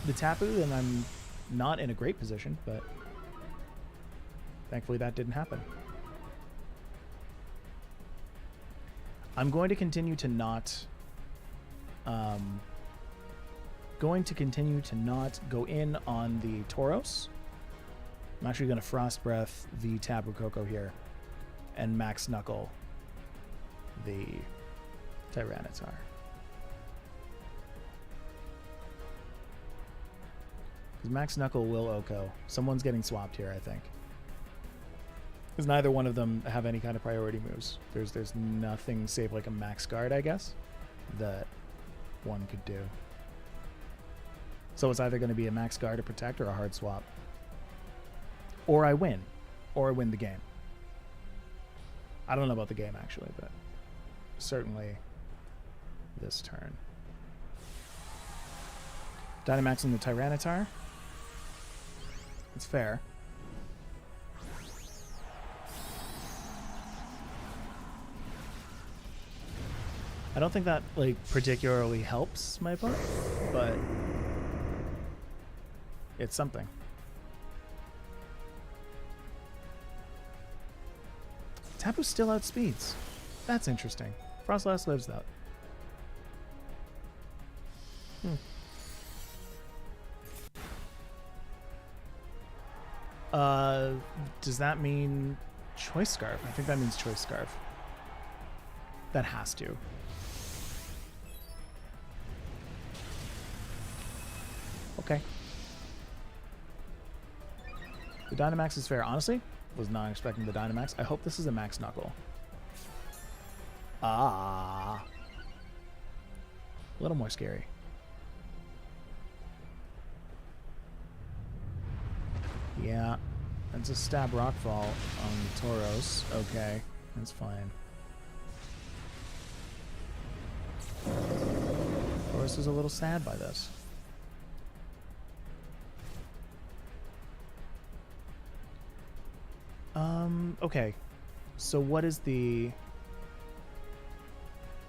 the Tapu, then I'm not in a great position, but thankfully that didn't happen. I'm going to continue to not go in on the Tauros. I'm actually going to Frost Breath the Tapu Koko here and Max Knuckle the Tyranitar. Because Max Knuckle will OHKO. Someone's getting swapped here, I think. Because neither one of them have any kind of priority moves. There's nothing save like a Max Guard, I guess, that one could do. So it's either going to be a Max Guard to protect or a hard swap. Or I win. Or I win the game. I don't know about the game, actually, but certainly this turn. Dynamaxing the Tyranitar. It's fair. I don't think that like particularly helps my opponent, but it's something. Tapu still outspeeds. That's interesting. Frostlass lives that. Does that mean Choice Scarf? I think that means Choice Scarf. That has to. Okay. The Dynamax is fair. Honestly, was not expecting the Dynamax. I hope this is a Max Knuckle. Ah. A little more scary. Yeah. That's a Stab Rockfall on the Tauros. Okay. That's fine. Tauros is a little sad by this. Okay. So what is the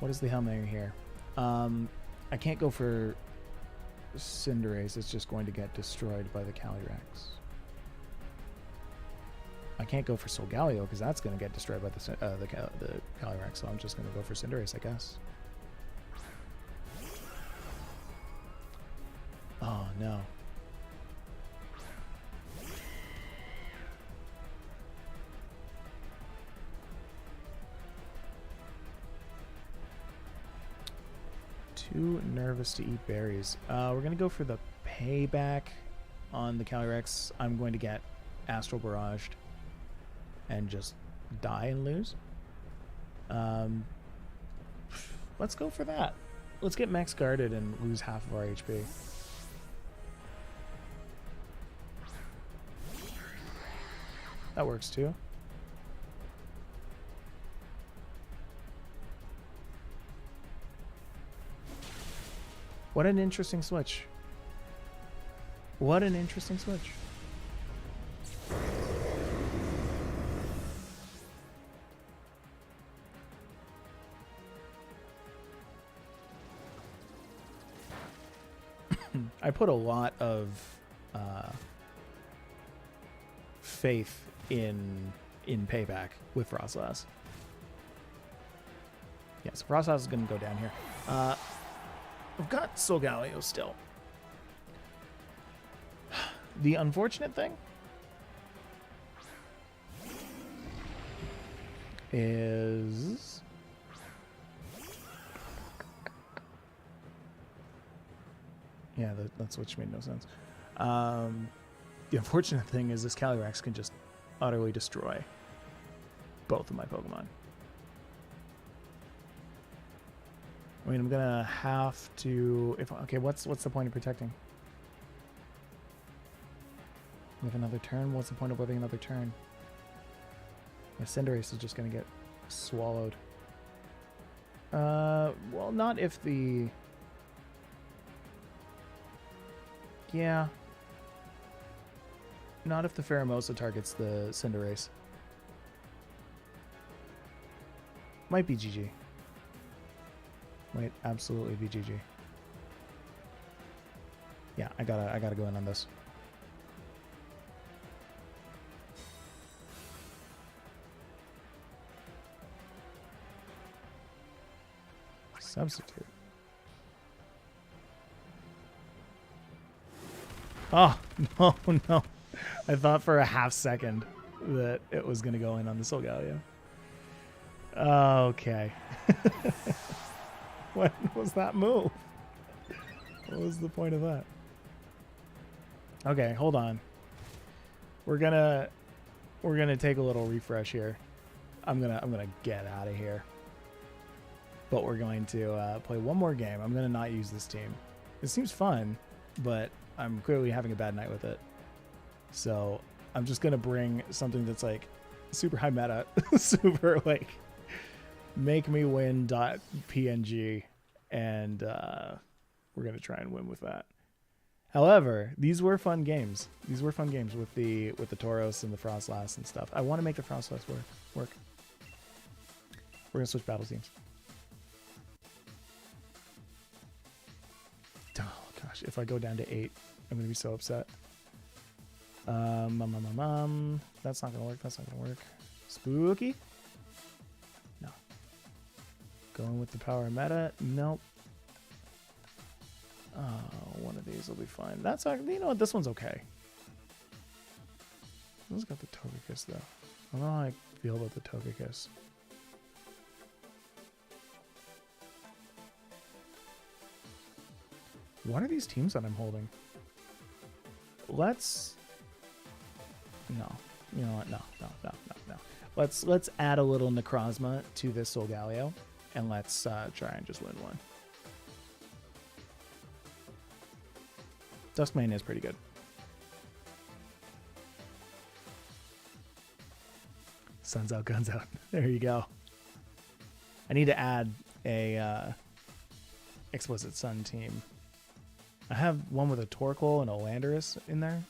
Helmet here? I can't go for Cinderace. It's just going to get destroyed by the Calyrex. I can't go for Solgaleo because that's going to get destroyed by the Calyrex. So I'm just going to go for Cinderace, I guess. Oh no. Too nervous to eat berries. We're going to go for the payback on the Calyrex. I'm going to get Astral Barraged and just die and lose. Let's go for that. Let's get Max Guarded and lose half of our HP. That works too. What an interesting switch. What an interesting switch. I put a lot of faith in payback with Frostlass. Yes, Frostlass is going to go down here. I've got Solgaleo still. The unfortunate thing is yeah, that switch made no sense. The unfortunate thing is this Calyrex can just utterly destroy both of my Pokemon. I mean, I'm gonna have to. Okay, what's the point of protecting? With another turn? What's the point of living another turn? My Cinderace is just going to get swallowed. Well, not if the... Yeah. Not if the Pheromosa targets the Cinderace. Might be GG. Might absolutely be GG. Yeah, I gotta go in on this. Substitute. Oh, no, no. I thought for a half second that it was going to go in on the Solgaleo. Okay. What was that move? What was the point of that? Okay, hold on. We're gonna take a little refresh here. I'm gonna get out of here. But we're going to play one more game. I'm gonna not use this team. It seems fun, but I'm clearly having a bad night with it. So I'm just gonna bring something that's like super high meta, super like make me win .png, and we're gonna try and win with that. However, these were fun games. These were fun games with the Tauros and the Frostlass and stuff. I want to make the Frostlass work. We're gonna switch battle teams. Oh gosh, if I go down to 8, I'm gonna be so upset. That's not gonna work. That's not gonna work. Spooky? No. Going with the power meta? Nope. One of these will be fine. That's actually, you know what? This one's okay. This one's got the Togekiss though. I don't know how I feel about the Togekiss. What are these teams that I'm holding? Let's... No. You know what? No. Let's add a little Necrozma to this Solgaleo, and let's try and just win one. Duskmane is pretty good. Sun's out, guns out. There you go. I need to add a Explicit Sun team. I have one with a Torkoal and a Landorus in there,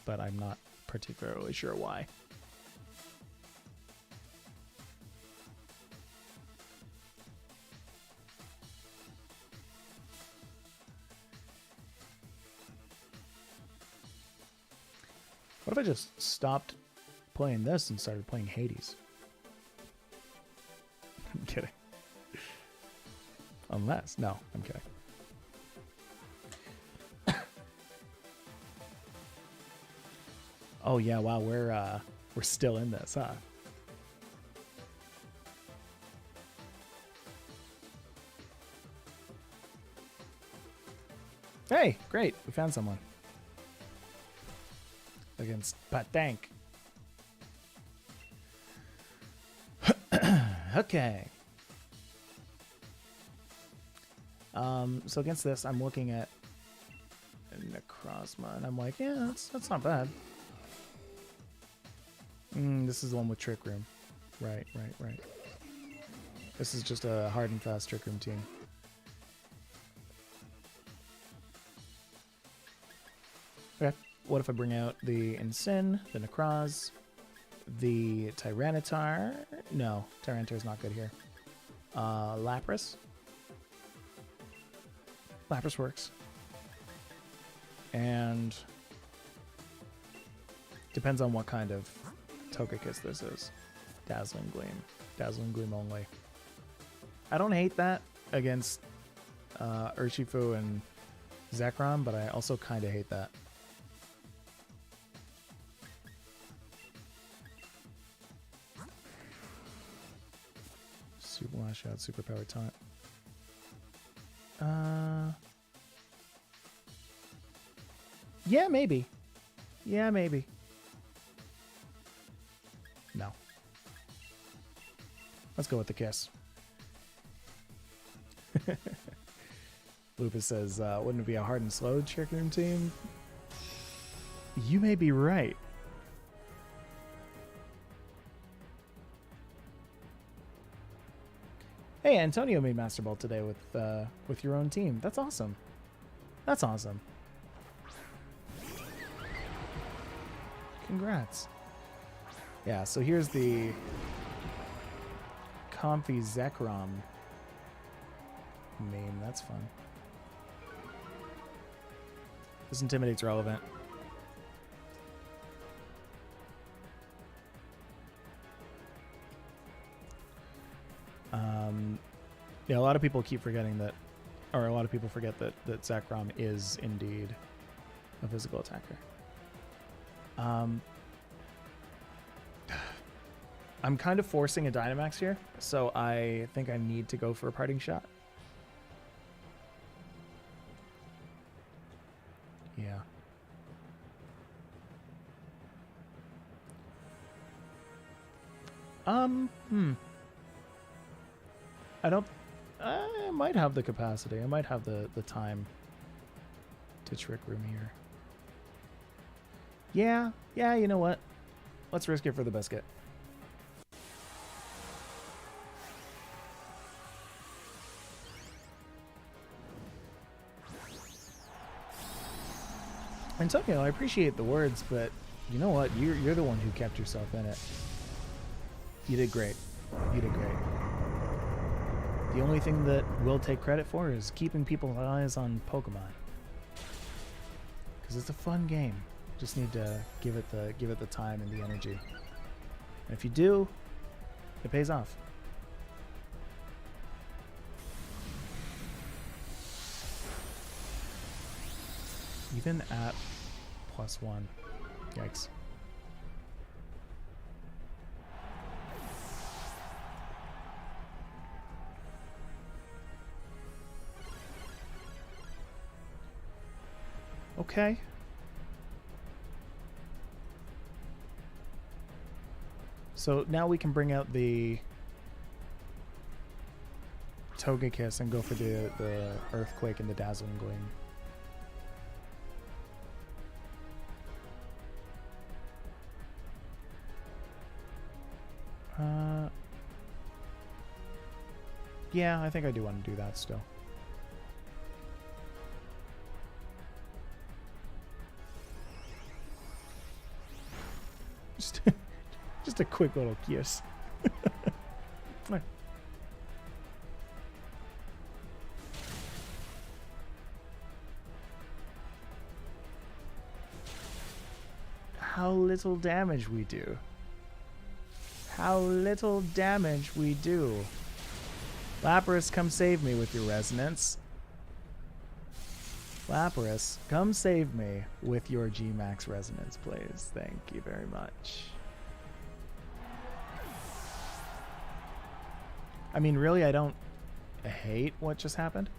but I'm not particularly sure why. What if I just stopped playing this and started playing Hades? I'm kidding. Unless, no, I'm kidding. Oh yeah, wow, we're still in this, huh? Hey, great, we found someone. Against Patank. Okay. So against this, I'm looking at Necrozma, and I'm like, yeah, that's not bad. This is the one with Trick Room. Right. This is just a hard and fast Trick Room team. Okay. What if I bring out the Incin, the Necroz, the Tyranitar? No, Tyranitar's not good here. Lapras. Lapras works. And depends on what kind of Togekiss this is. Dazzling Gleam. Dazzling Gleam only. I don't hate that against Urshifu and Zekrom, but I also kind of hate that. Super Lash Out, Super Power Taunt. Yeah, maybe. Yeah, maybe. No. Let's go with the kiss. Lupus says, wouldn't it be a hard and slow Trick Room team? You may be right. Hey, Antonio made Master Ball today with your own team. That's awesome. That's awesome. Congrats. Yeah, so here's the Comfy Zekrom meme. That's fun. This Intimidate's relevant. Yeah, a lot of people keep forgetting that, or a lot of people forget that Zekrom is indeed a physical attacker. I'm kind of forcing a Dynamax here, so I think I need to go for a parting shot. Yeah. I might have the capacity. I might have the time to Trick Room here. Yeah, you know what? Let's risk it for the biscuit. Antonio, I appreciate the words, but you know what? You're the one who kept yourself in it. You did great. You did great. The only thing that we'll take credit for is keeping people's eyes on Pokemon. Because it's a fun game. Just need to give it the time and the energy. And if you do, it pays off. Even at +1. Yikes. Okay. So now we can bring out the Togekiss and go for the Earthquake and the Dazzling Gleam. Yeah, I think I do want to do that still. Just a quick little kiss. How little damage we do. How little damage we do. Lapras, come save me with your resonance. Lapras, come save me with your G-Max resonance, please. Thank you very much. I mean, really, I don't hate what just happened.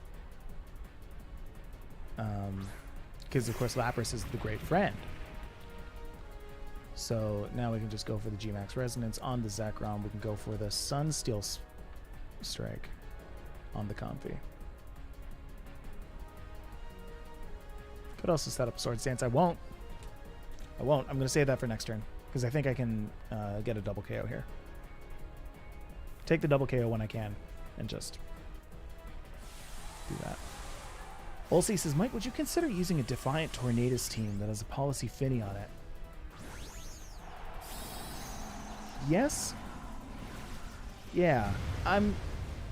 Because, of course, Lapras is the great friend. So now we can just go for the G-Max resonance on the Zekrom. We can go for the Sunsteel Strike on the Comfy. Could also set up Swords Dance. I won't. I'm going to save that for next turn because I think I can get a double KO here. Take the double KO when I can and just do that. Olsey says, Mike, would you consider using a Defiant Tornadus team that has a Policy Finny on it? Yes? Yeah.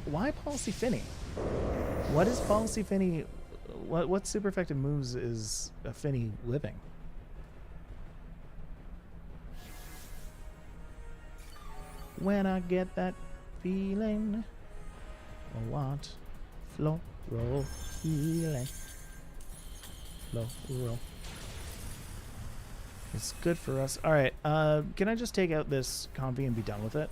Why Policy Finny? What is Policy Finny? What super effective moves is a Finny living? When I get that feeling, I want floral healing. Floral. It's good for us. All right. Can I just take out this Comfy and be done with it?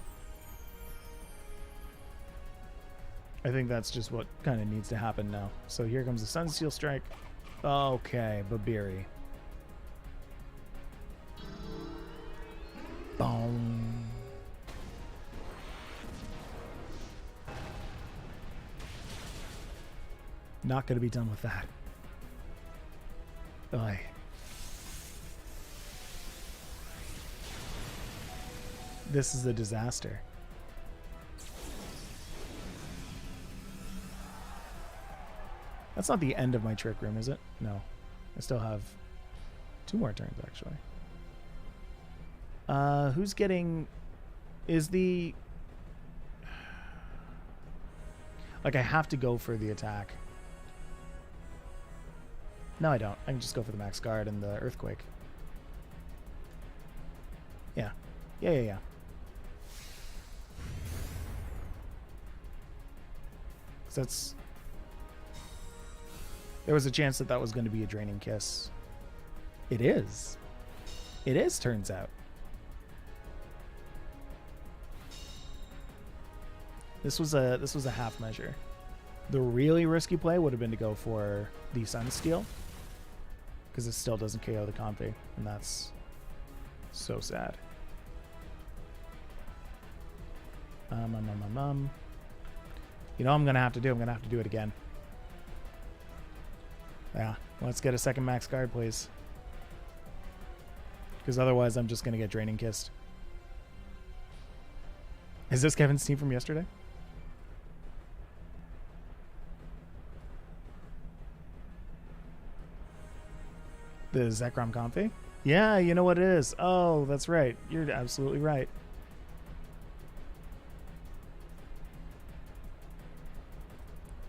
I think that's just what kind of needs to happen now. So here comes the Sunsteel Strike. Okay, Babiri. Boom. Not going to be done with that. Ugh. This is a disaster. That's not the end of my trick room, is it? No. I still have 2 more turns, actually. Who's getting... Is the... Like, I have to go for the attack. No, I don't. I can just go for the max guard and the earthquake. Yeah. Yeah. So that's... There was a chance that that was going to be a draining kiss. It is. It is, turns out. This was a half measure. The really risky play would have been to go for the Sunsteel, because it still doesn't KO the Comfy, and that's so sad. You know what I'm gonna have to do? I'm gonna have to do it again. Yeah, let's get a second max guard, please. Because otherwise I'm just gonna get draining kissed. Is this Kevin's team from yesterday? The Zekrom Comfy? Yeah, you know what it is. Oh, that's right. You're absolutely right.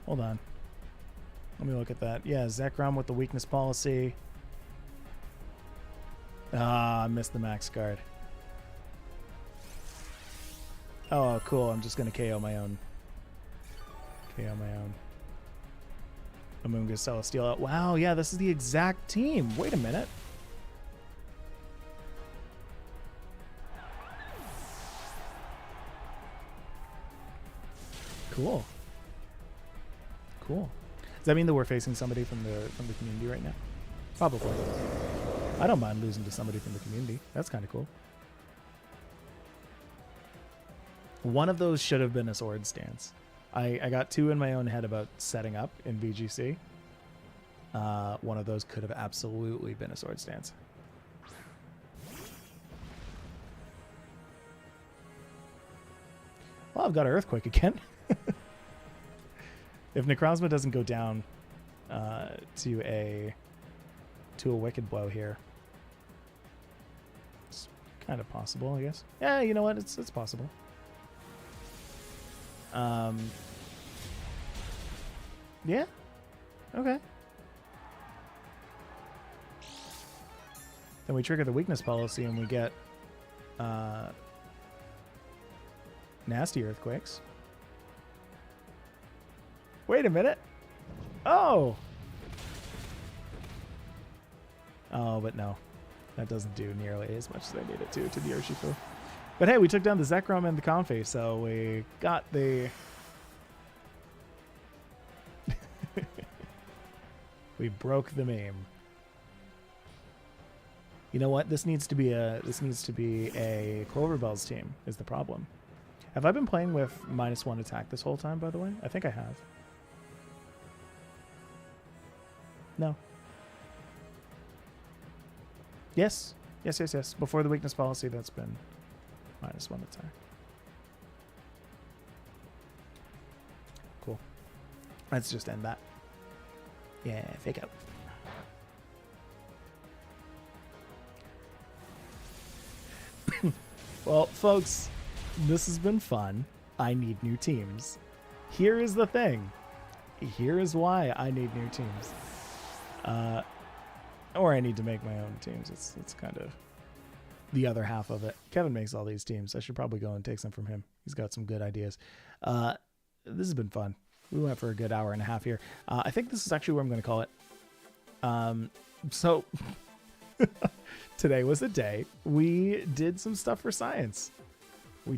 Hold on. Let me look at that. Yeah, Zekrom with the weakness policy. Ah, I missed the max guard. Oh, cool. I'm just going to KO my own. Amoonguss Celesteal out. Wow, yeah, this is the exact team. Wait a minute. Cool. Does that mean that we're facing somebody from the community right now? Probably. I don't mind losing to somebody from the community. That's kind of cool. One of those should have been a sword stance. I got 2 in my own head about setting up in VGC. One of those could have absolutely been a sword stance. Well, I've got an earthquake again. If Necrozma doesn't go down to a wicked blow here, it's kind of possible, I guess. Yeah, you know what? It's possible. Yeah. Okay. Then we trigger the weakness policy and we get nasty earthquakes. Wait a minute. Oh, but no. That doesn't do nearly as much as I need it to the Urshifu. But hey, we took down the Zekrom and the Comfy, so we got the... We broke the meme. You know what? This needs to be a Cloverbell's team is the problem. Have I been playing with -1 attack this whole time, by the way? I think I have. No. Yes. Before the weakness policy, that's been -1 attack. Cool. Let's just end that. Yeah, fake out. Well, folks, this has been fun. I need new teams. Here is the thing. Here is why I need new teams. Or I need to make my own teams. It's kind of the other half of it. Kevin makes all these teams. I should probably go and take some from him. He's got some good ideas. This has been fun. We went for a good hour and a half here. I think this is actually where I'm going to call it. So today was a day we did some stuff for science. The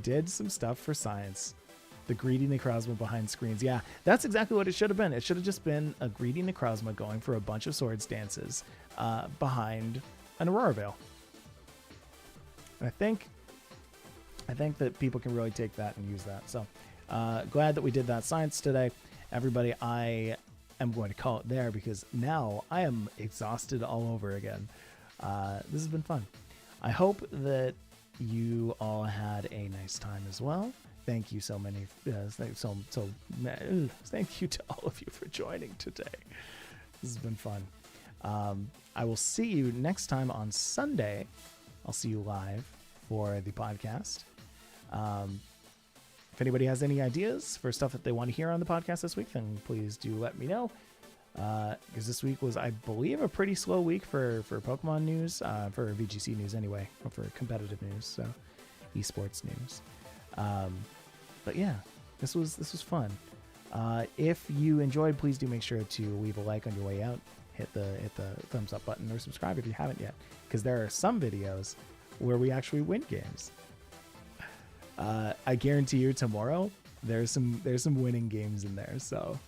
greedy Necrozma behind screens. Yeah, that's exactly what it should have been. It should have just been a greedy Necrozma going for a bunch of sword stances behind an Aurora Veil. And I think that people can really take that and use that. So glad that we did that science today. Everybody, I am going to call it there because now I am exhausted all over again. This has been fun. I hope that you all had a nice time as well. Thank you thank you to all of you for joining today. This has been fun. I will see you next time on Sunday. I'll see you live for the podcast. If anybody has any ideas for stuff that they want to hear on the podcast this week, then please do let me know. Because this week was, I believe, a pretty slow week for Pokemon news, for VGC news anyway, or for competitive news, so esports news. But yeah, this was fun. If you enjoyed, please do make sure to leave a like on your way out. Hit the thumbs up button or subscribe if you haven't yet, because there are some videos where we actually win games. I guarantee you tomorrow there's some winning games in there, so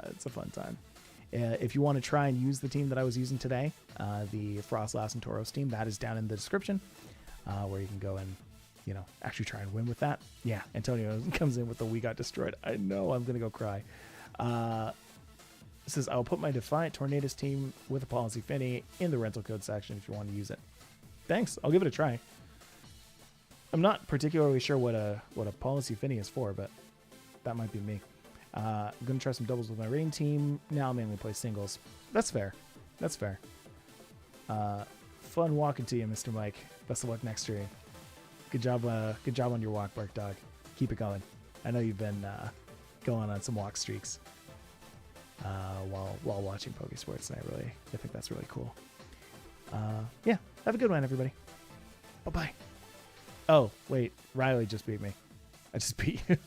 it's a fun time. If you want to try and use the team that I was using today, the Frostlass and TAUROS team, that is down in the description, where you can go and actually try and win with that. Yeah, Antonio comes in with the "we got destroyed." I know, I'm gonna go cry. It says, I'll put my Defiant Tornadus team with a Policy Finny in the rental code section if you want to use it. Thanks, I'll give it a try. I'm not particularly sure what a Policy Finny is for, but that might be me. I'm going to try some doubles with my rain team. Now I mainly play singles. That's fair. That's fair. Fun walking to you, Mr. Mike. Best of luck next stream. Good job on your walk, Bark Dog. Keep it going. I know you've been going on some walk streaks while watching Pokésports, and I think that's really cool. Yeah, have a good one, everybody. Bye-bye. Oh, wait, Riley just beat me. I just beat you.